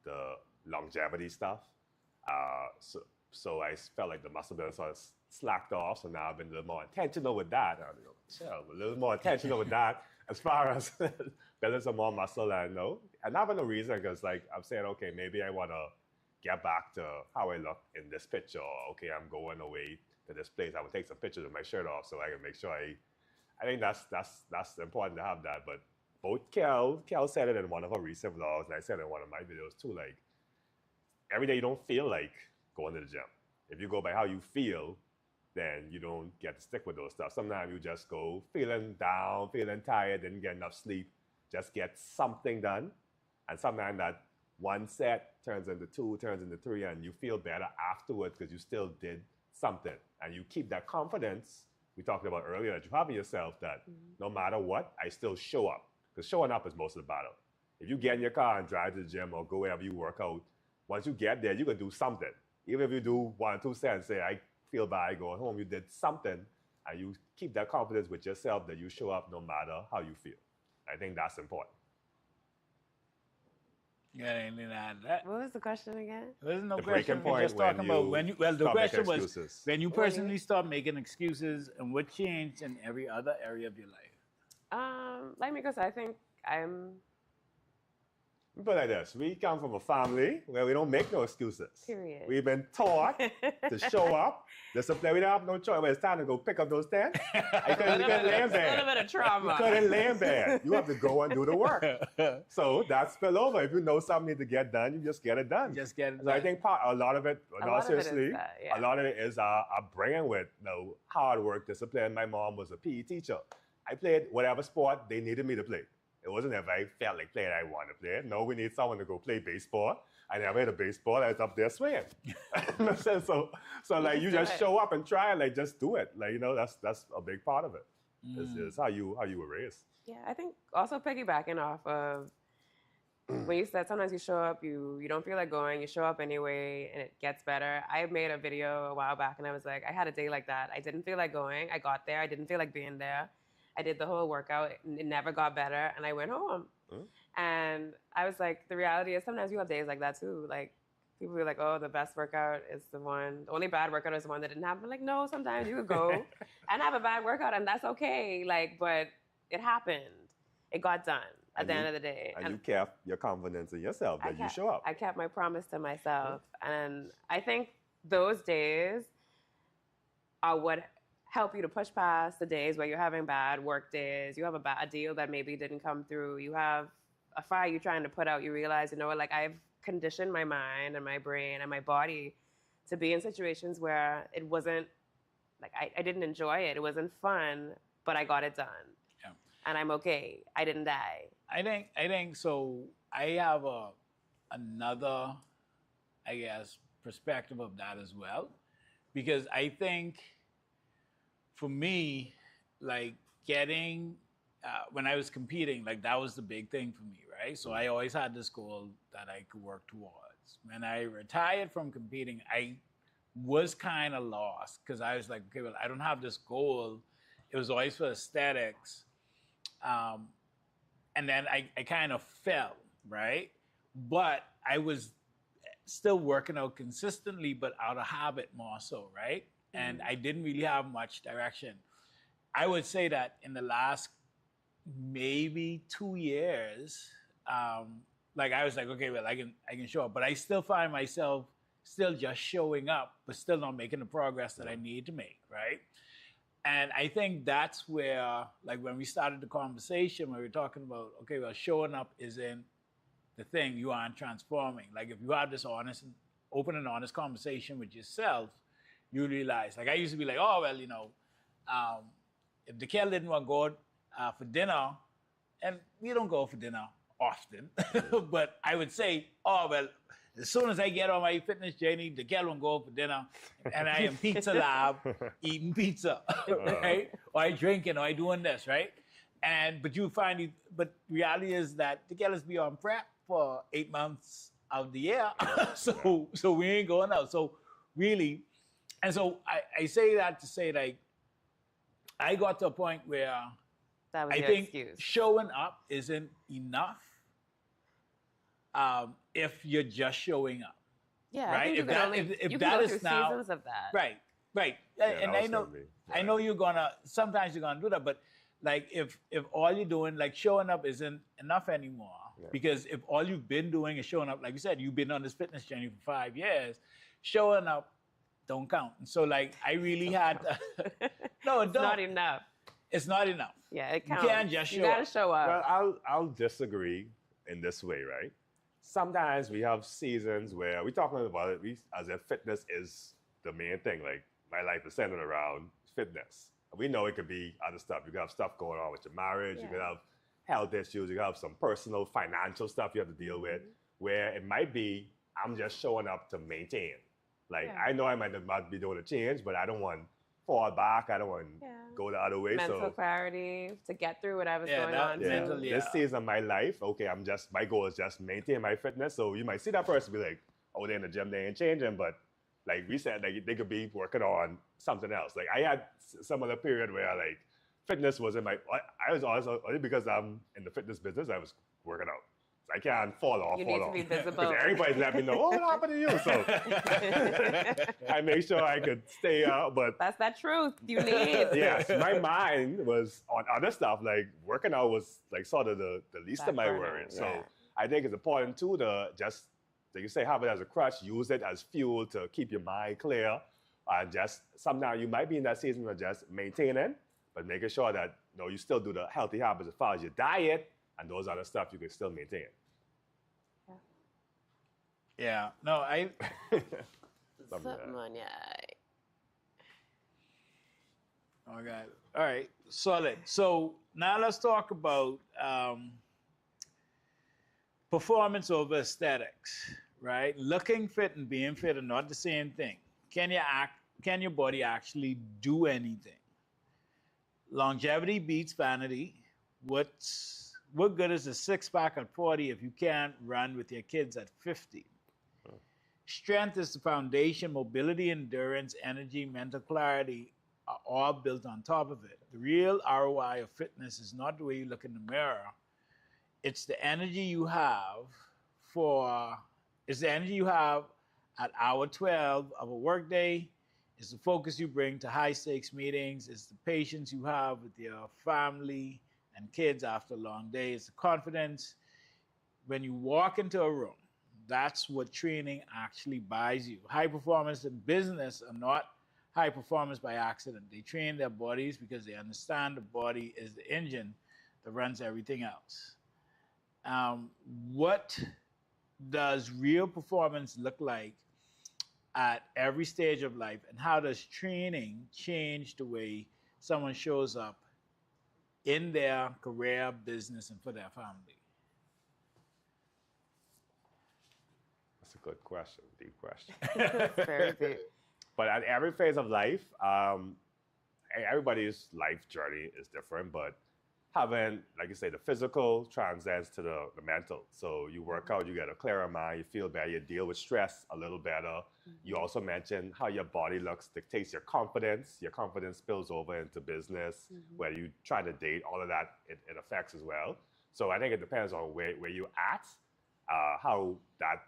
the longevity stuff. So I felt like the muscle building sort of slacked off. So now I've been a little more intentional with that. A little more intentional with that as far as building some more muscle. And not for no reason, because like I'm saying, okay, maybe I want to get back to how I look in this picture. Or, okay, I'm going away to this place. I will take some pictures with my shirt off so I can make sure I think that's important to have that. But both Kel said it in one of her recent vlogs, and I said it in one of my videos too. Like every day you don't feel like going to the gym. If you go by how you feel, then you don't get to stick with those stuff. Sometimes you just go feeling down, feeling tired, didn't get enough sleep, just get something done. And sometimes that one set turns into 2, turns into 3, and you feel better afterwards because you still did something. And you keep that confidence we talked about earlier that you have in yourself that no matter what, I still show up. Because showing up is most of the battle. If you get in your car and drive to the gym or go wherever you work out, once you get there, you can do something. Even if you do 1 or 2 sets, say, I feel bad going home, you did something, and you keep that confidence with yourself that you show up no matter how you feel. I think that's important. Yeah, anything to add to that? What was the question again? There wasn't no The question. breaking We're just point talking when about you when you. Well, the stop making question was excuses. when you personally stop making excuses, and what changed in every other area of your life. Like Miko said, I think But like this, we come from a family where we don't make no excuses. Period. We've been taught to show up, discipline. We don't have no choice. When it's time to go pick up those 10, you couldn't lay in bed. A little bit of trauma. You couldn't lay in bed. You have to go and do the work. So that's spill over. If you know something needs to get done, you just get it done. Just get it done. So I think a lot of it, A not lot of it is seriously, that, yeah. a lot of it is upbringing with hard work, discipline. My mom was a PE teacher. I played whatever sport they needed me to play. It wasn't if I felt like playing, I wanted to play. No, we need someone to go play baseball. I never had a baseball. I was up there swinging. so like you just show up and try, like just do it. Like that's a big part of it. Is how you were raised. Yeah, I think also piggybacking off of when you said sometimes you show up, you don't feel like going, you show up anyway, and it gets better. I made a video a while back, and I was like, I had a day like that. I didn't feel like going. I got there. I didn't feel like being there. I did the whole workout. It never got better, and I went home. And I was like, the reality is sometimes you have days like that too. Like people are like, oh, the best workout is the only bad workout is the one that didn't happen. Like, no, sometimes you could go and have a bad workout, and that's okay. Like, but it happened. It got done at the end of the day. And you kept your confidence in yourself that you show up. I kept my promise to myself. And I think those days are what help you to push past the days where you're having bad work days. You have a deal that maybe didn't come through. You have a fire you're trying to put out. You realize, like I've conditioned my mind and my brain and my body to be in situations where it wasn't, like I didn't enjoy it. It wasn't fun, but I got it done. Yeah. And I'm okay. I didn't die. I think so. I have another, I guess, perspective of that as well, because I think for me, like getting when I was competing, like that was the big thing for me, right? So I always had this goal that I could work towards. When I retired from competing, I was kind of lost because I was like, okay, well, I don't have this goal. It was always for aesthetics. And then I kind of fell, right? But I was still working out consistently, but out of habit more so, right? And I didn't really have much direction. I would say that in the last maybe 2 years, like I was like, okay, well, I can show up, but I still find myself still just showing up, but still not making the progress that I need to make, right? And I think that's where, like when we started the conversation, where we were talking about, okay, well, showing up isn't the thing, you aren't transforming. Like if you have this open and honest conversation with yourself, you realize, like I used to be like, oh, well, if the kid didn't want to go for dinner, and we don't go for dinner often, but I would say, oh, well, as soon as I get on my fitness journey, the kid won't go for dinner, and I am pizza lab, eating pizza, right? Or I drinking, or I doing this, right? But reality is that the kid be on prep for 8 months of the year, so we ain't going out. So really, and so I say that to say, like, I got to a point where that was I your think excuse. showing up isn't enough if you're just showing up. Yeah, right? I think you can go through seasons of that. Right. Yeah, And I know sometimes you're gonna do that, but like if all you're doing, like showing up isn't enough anymore. Yeah. Because if all you've been doing is showing up, like you said, you've been on this fitness journey for 5 years, showing up don't count. And so like I really had to, no, it It's don't. not enough. It's not enough. Yeah, it counts. You can't just show up. You gotta show up. Well, I'll disagree in this way, right? Sometimes we have seasons where we're talking about it as if fitness is the main thing. Like my life is centered around fitness. We know it could be other stuff. You could have stuff going on with your marriage. You could have health issues. You could have some personal, financial stuff you have to deal with, where it might be, I'm just showing up to maintain. Like, I know I might not be doing a change, but I don't want to fall back. I don't want to go the other way. Mental clarity to get through whatever's going on. This season of my life, okay, my goal is just maintain my fitness. So you might see that person be like, oh, they're in the gym, they ain't changing. But like we said, like they could be working on something else. Like I had some other period where like fitness was in I was also, only because I'm in the fitness business, I was working out. So I can't fall off. You need to be visible. Everybody's let me know, oh, what happened to you? So I make sure I could stay out. But that's that truth you need. Yes, my mind was on other stuff. Like working out was like sort of the least of my worries. So I think it's important too to just, like you say, have it as a crutch, use it as fuel to keep your mind clear. Just sometimes you might be in that season of just maintaining, but making sure that you still do the healthy habits as far as your diet and those other stuff you can still maintain. Yeah. Yeah. No, I. Something on your eye. Okay. All right. Solid. So now let's talk about performance over aesthetics, right? Looking fit and being fit are not the same thing. Can your body actually do anything? Longevity beats vanity. What good is a six-pack at 40 if you can't run with your kids at 50? Strength is the foundation. Mobility, endurance, energy, mental clarity are all built on top of it. The real ROI of fitness is not the way you look in the mirror. It's the energy you have at hour 12 of a workday. It's the focus you bring to high stakes meetings. It's the patience you have with your family and kids after a long day. It's the confidence when you walk into a room. That's what training actually buys you. High performers in business are not high performers by accident. They train their bodies because they understand the body is the engine that runs everything else. What does real performance look like at every stage of life, and how does training change the way someone shows up in their career, business, and for their family? That's a good question, deep question. Very deep. But at every phase of life, everybody's life journey is different, but having, like you say, the physical transcends to the mental. So you work out, you get a clearer mind, you feel better, you deal with stress a little better. You also mentioned how your body looks dictates your confidence. Your confidence spills over into business, where you try to date, all of that, it affects as well. So I think it depends on where you're at, how that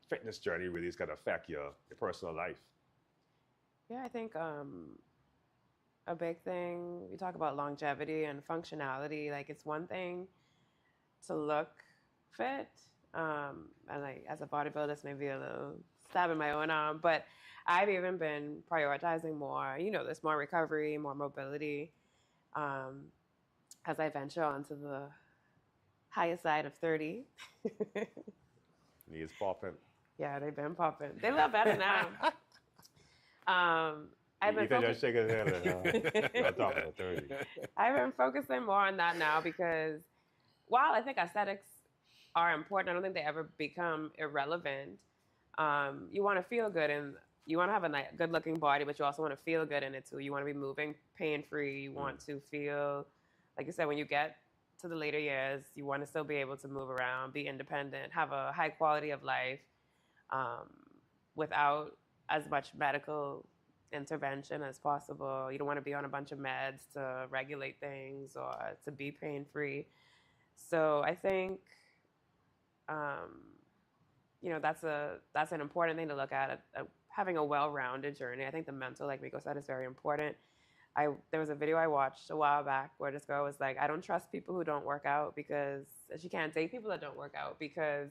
fitness journey really is going to affect your personal life. Yeah, I think a big thing, we talk about longevity and functionality. Like, it's one thing to look fit. And like, as a bodybuilder, this may be a little stab in my own arm, but I've even been prioritizing more, there's more recovery, more mobility, as I venture onto the higher side of 30. Knees popping. Yeah, they've been popping. They look better now. I've been just shake his head. You're talking about 30. I've been focusing more on that now because while I think aesthetics are important, I don't think they ever become irrelevant. You want to feel good and you want to have a good-looking body, but you also want to feel good in it too. You want to be moving pain-free. You want to feel, like you said, when you get to the later years, you want to still be able to move around, be independent, have a high quality of life without as much medical intervention as possible. You don't want to be on a bunch of meds to regulate things or to be pain-free. So I think, that's an important thing to look at, having a well-rounded journey. I think the mental, like Miko said, is very important. There was a video I watched a while back where this girl was like, I don't trust people who don't work out because she can't date people that don't work out because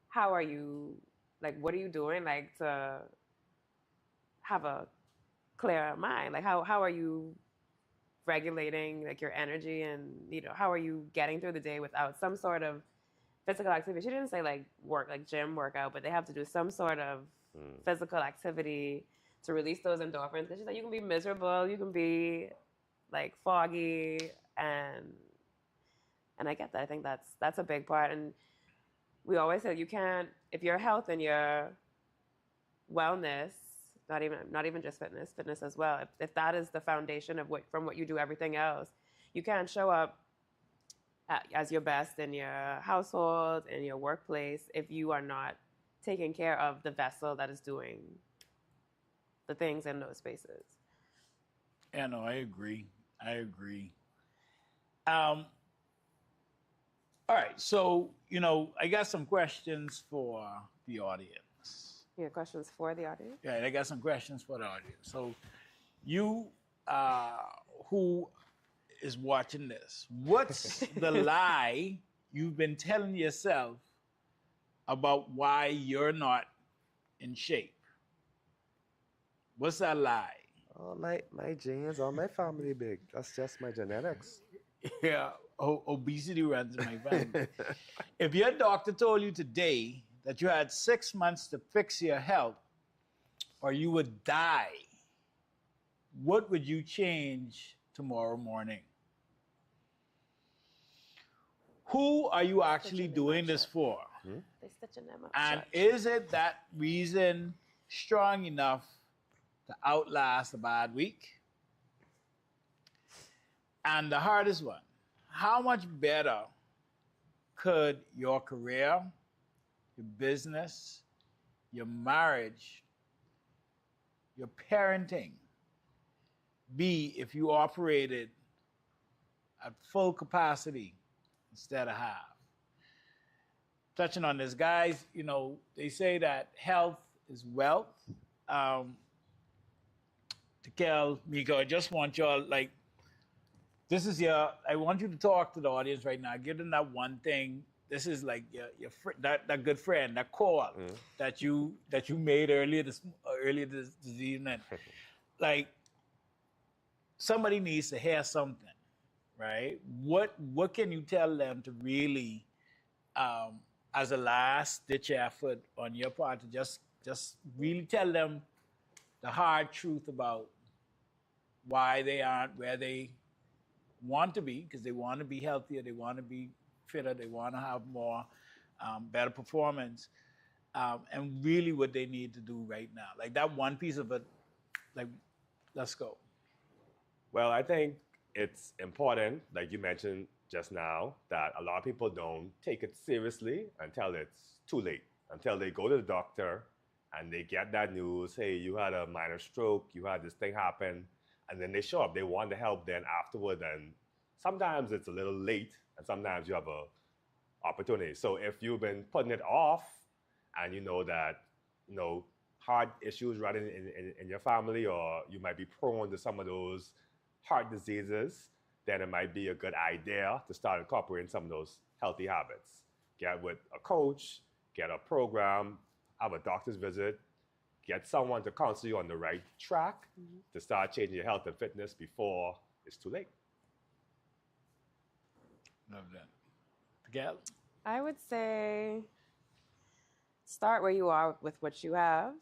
how are you, like, what are you doing, like, to have a clear mind? Like, how are you regulating, like, your energy and, how are you getting through the day without some sort of physical activity? She didn't say, like, work, like gym workout, but they have to do some sort of physical activity to release those endorphins. And she's like, you can be miserable, you can be, like, foggy, and I get that. I think that's a big part. And we always say you can't, if your health and your wellness, not even just fitness as well, if that is the foundation of from what you do everything else, you can't show up as your best in your household, in your workplace, if you are not taking care of the vessel that is doing the things in those spaces. Yeah, no, I agree. All right, so, I got some questions for the audience. You have questions for the audience? Yeah, I got some questions for the audience. So, you who is watching this, what's the lie you've been telling yourself about why you're not in shape? What's that lie? Oh, my genes or my family big. That's just my genetics. Yeah, obesity runs in my family. If your doctor told you today that you had 6 months to fix your health or you would die, what would you change tomorrow morning? Who are you actually doing this for? They stitching them up. And Church. is it that reason strong enough to outlast a bad week? And the hardest one, how much better could your career, your business, your marriage, your parenting be if you operated at full capacity instead of half? Touching on this, guys, you know, they say that health is wealth. Tikel, Miko, I just want y'all, like, this is I want you to talk to the audience right now. Give them that one thing. This is like your that good friend, that call that you made earlier this evening. Like, somebody needs to hear something, right? What can you tell them to really, as a last ditch effort on your part, to just really tell them the hard truth about why they aren't where they want to be, because they want to be healthier, they want to be fitter, they want to have more, better performance, and really what they need to do right now. Like that one piece of it, like, let's go. Well, I think it's important, like you mentioned just now, that a lot of people don't take it seriously until it's too late, until they go to the doctor and they get that news, hey, you had a minor stroke, you had this thing happen, and then they show up. They want the help then afterward, and sometimes it's a little late, and sometimes you have a opportunity. So if you've been putting it off, and you know that, you know, heart issues running in your family, or you might be prone to some of those heart diseases, then it might be a good idea to start incorporating some of those healthy habits. Get with a coach, get a program, have a doctor's visit, get someone to counsel you on the right track to start changing your health and fitness before it's too late. Love that. Gal? I would say start where you are with what you have.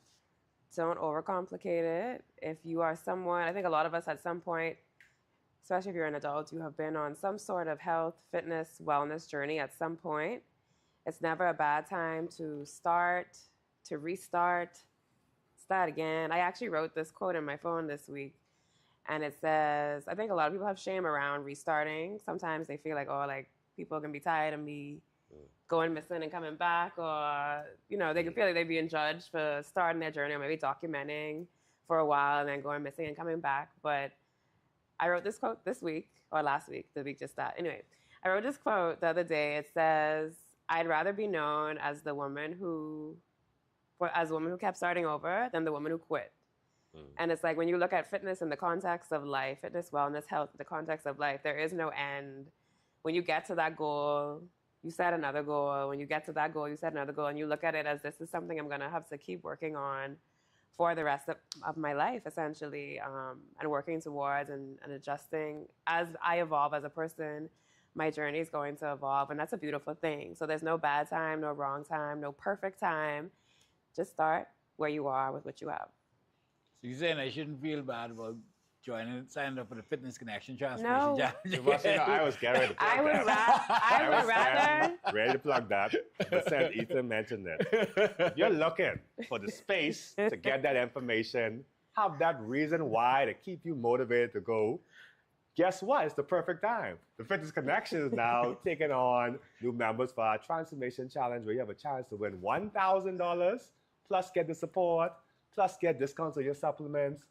Don't overcomplicate it. If you are someone, I think a lot of us at some point, especially if you're an adult, you have been on some sort of health, fitness, wellness journey at some point. It's never a bad time to start, to restart, start again. I actually wrote this quote in my phone this week, and it says, I think a lot of people have shame around restarting. Sometimes they feel like, oh, like people can be tired of me going missing and coming back, or, you know, they can feel like they're being judged for starting their journey or maybe documenting for a while and then going missing and coming back. But I wrote this quote this week, or last week, the week just started. Anyway, I wrote this quote the other day. It says, I'd rather be known as the woman who kept starting over than the woman who quit. And it's like, when you look at fitness in the context of life, fitness, wellness, health, in the context of life, there is no end. When you get to that goal, you set another goal. When you get to that goal, you set another goal. And you look at it as, this is something I'm going to have to keep working on for the rest of my life, essentially, and working towards and adjusting. As I evolve as a person, my journey is going to evolve, and that's a beautiful thing. So there's no bad time, no wrong time, no perfect time. Just start where you are with what you have. So you're saying I shouldn't feel bad about signing up for the Fitness Connection Transformation No. Challenge? I was getting ready to plug I would rather. Ready to plug that. But since Ethan mentioned it, if you're looking for the space to get that information, have that reason why to keep you motivated to go, guess what? It's the perfect time. The Fitness Connection is now taking on new members for our Transformation Challenge, where you have a chance to win $1,000, plus get the support, plus get discounts on your supplements,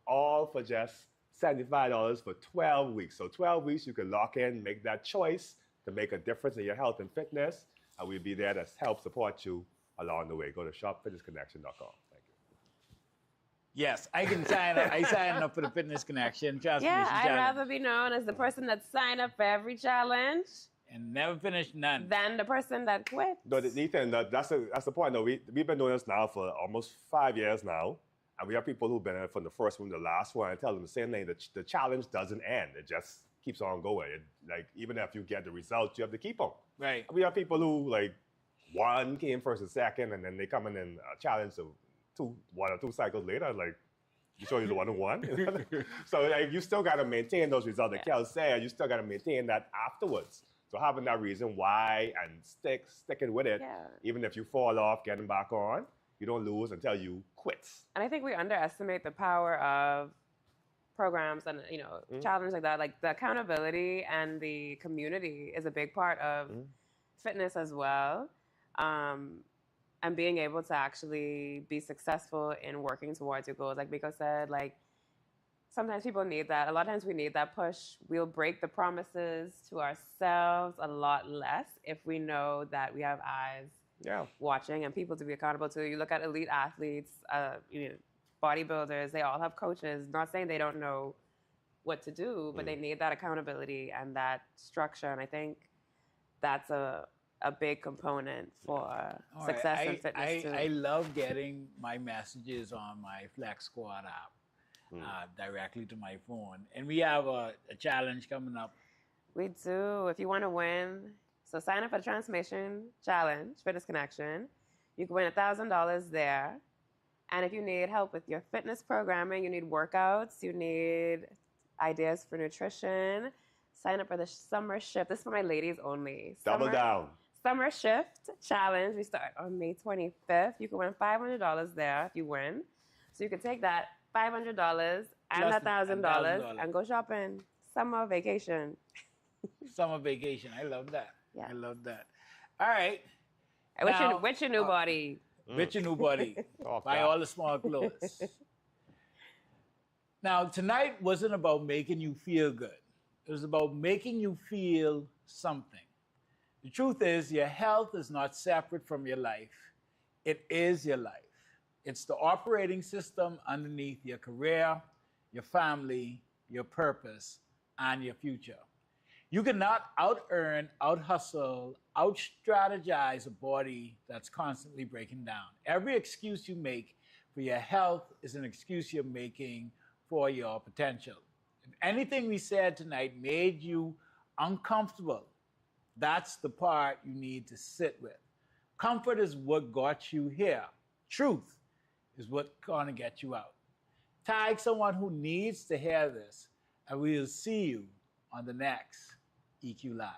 all for just $75 for 12 weeks. So 12 weeks, you can lock in, make that choice to make a difference in your health and fitness, and we'll be there to help support you along the way. Go to shopfitnessconnection.com. Thank you. Yes, I can sign up. I signed up for the Fitness Connection Transformation Yeah, I'd Challenge. rather be known as the person that signed up for every challenge and never finish none. than the person that quit. No, Ethan, that's the point. No, we've been doing this now for almost 5 years now, and we have people who've been in from the first one to the last one. And tell them the same thing. The challenge doesn't end; it just keeps on going. Even if you get the results, you have to keep them. Right. We have people who one came first and second, and then they come in and challenge of 1 or 2 cycles later. You sure you're the one who won? So you still got to maintain those results. Like Kel said, you still got to maintain that afterwards. So having that reason why and sticking with it, even if you fall off, getting back on, you don't lose until you quit. And I think we underestimate the power of programs and challenges like that. Like the accountability and the community is a big part of fitness as well. And being able to actually be successful in working towards your goals. Like Miko said, sometimes people need that. A lot of times we need that push. We'll break the promises to ourselves a lot less if we know that we have eyes watching and people to be accountable to. You look at elite athletes, bodybuilders, they all have coaches. Not saying they don't know what to do, but they need that accountability and that structure. And I think that's a big component for success in fitness too. I love getting my messages on my Flex Squad app directly to my phone. And we have a challenge coming up. We do. If you want to win, so sign up for the Transformation Challenge, Fitness Connection. You can win $1,000 there. And if you need help with your fitness programming, you need workouts, you need ideas for nutrition, sign up for the summer shift. This is for my ladies only. Double down. Summer Shift Challenge. We start on May 25th. You can win $500 there if you win. So you can take that $500 and that $1,000 and go shopping. Summer vacation. Summer vacation. I love that. Yeah. I love that. All right. With your new body. With your new body. Buy all the small clothes. Now, tonight wasn't about making you feel good. It was about making you feel something. The truth is, your health is not separate from your life. It is your life. It's the operating system underneath your career, your family, your purpose, and your future. You cannot out-earn, out-hustle, out-strategize a body that's constantly breaking down. Every excuse you make for your health is an excuse you're making for your potential. If anything we said tonight made you uncomfortable, that's the part you need to sit with. Comfort is what got you here. Truth is what's going to get you out. Tag someone who needs to hear this, and we'll see you on the next EQ Live.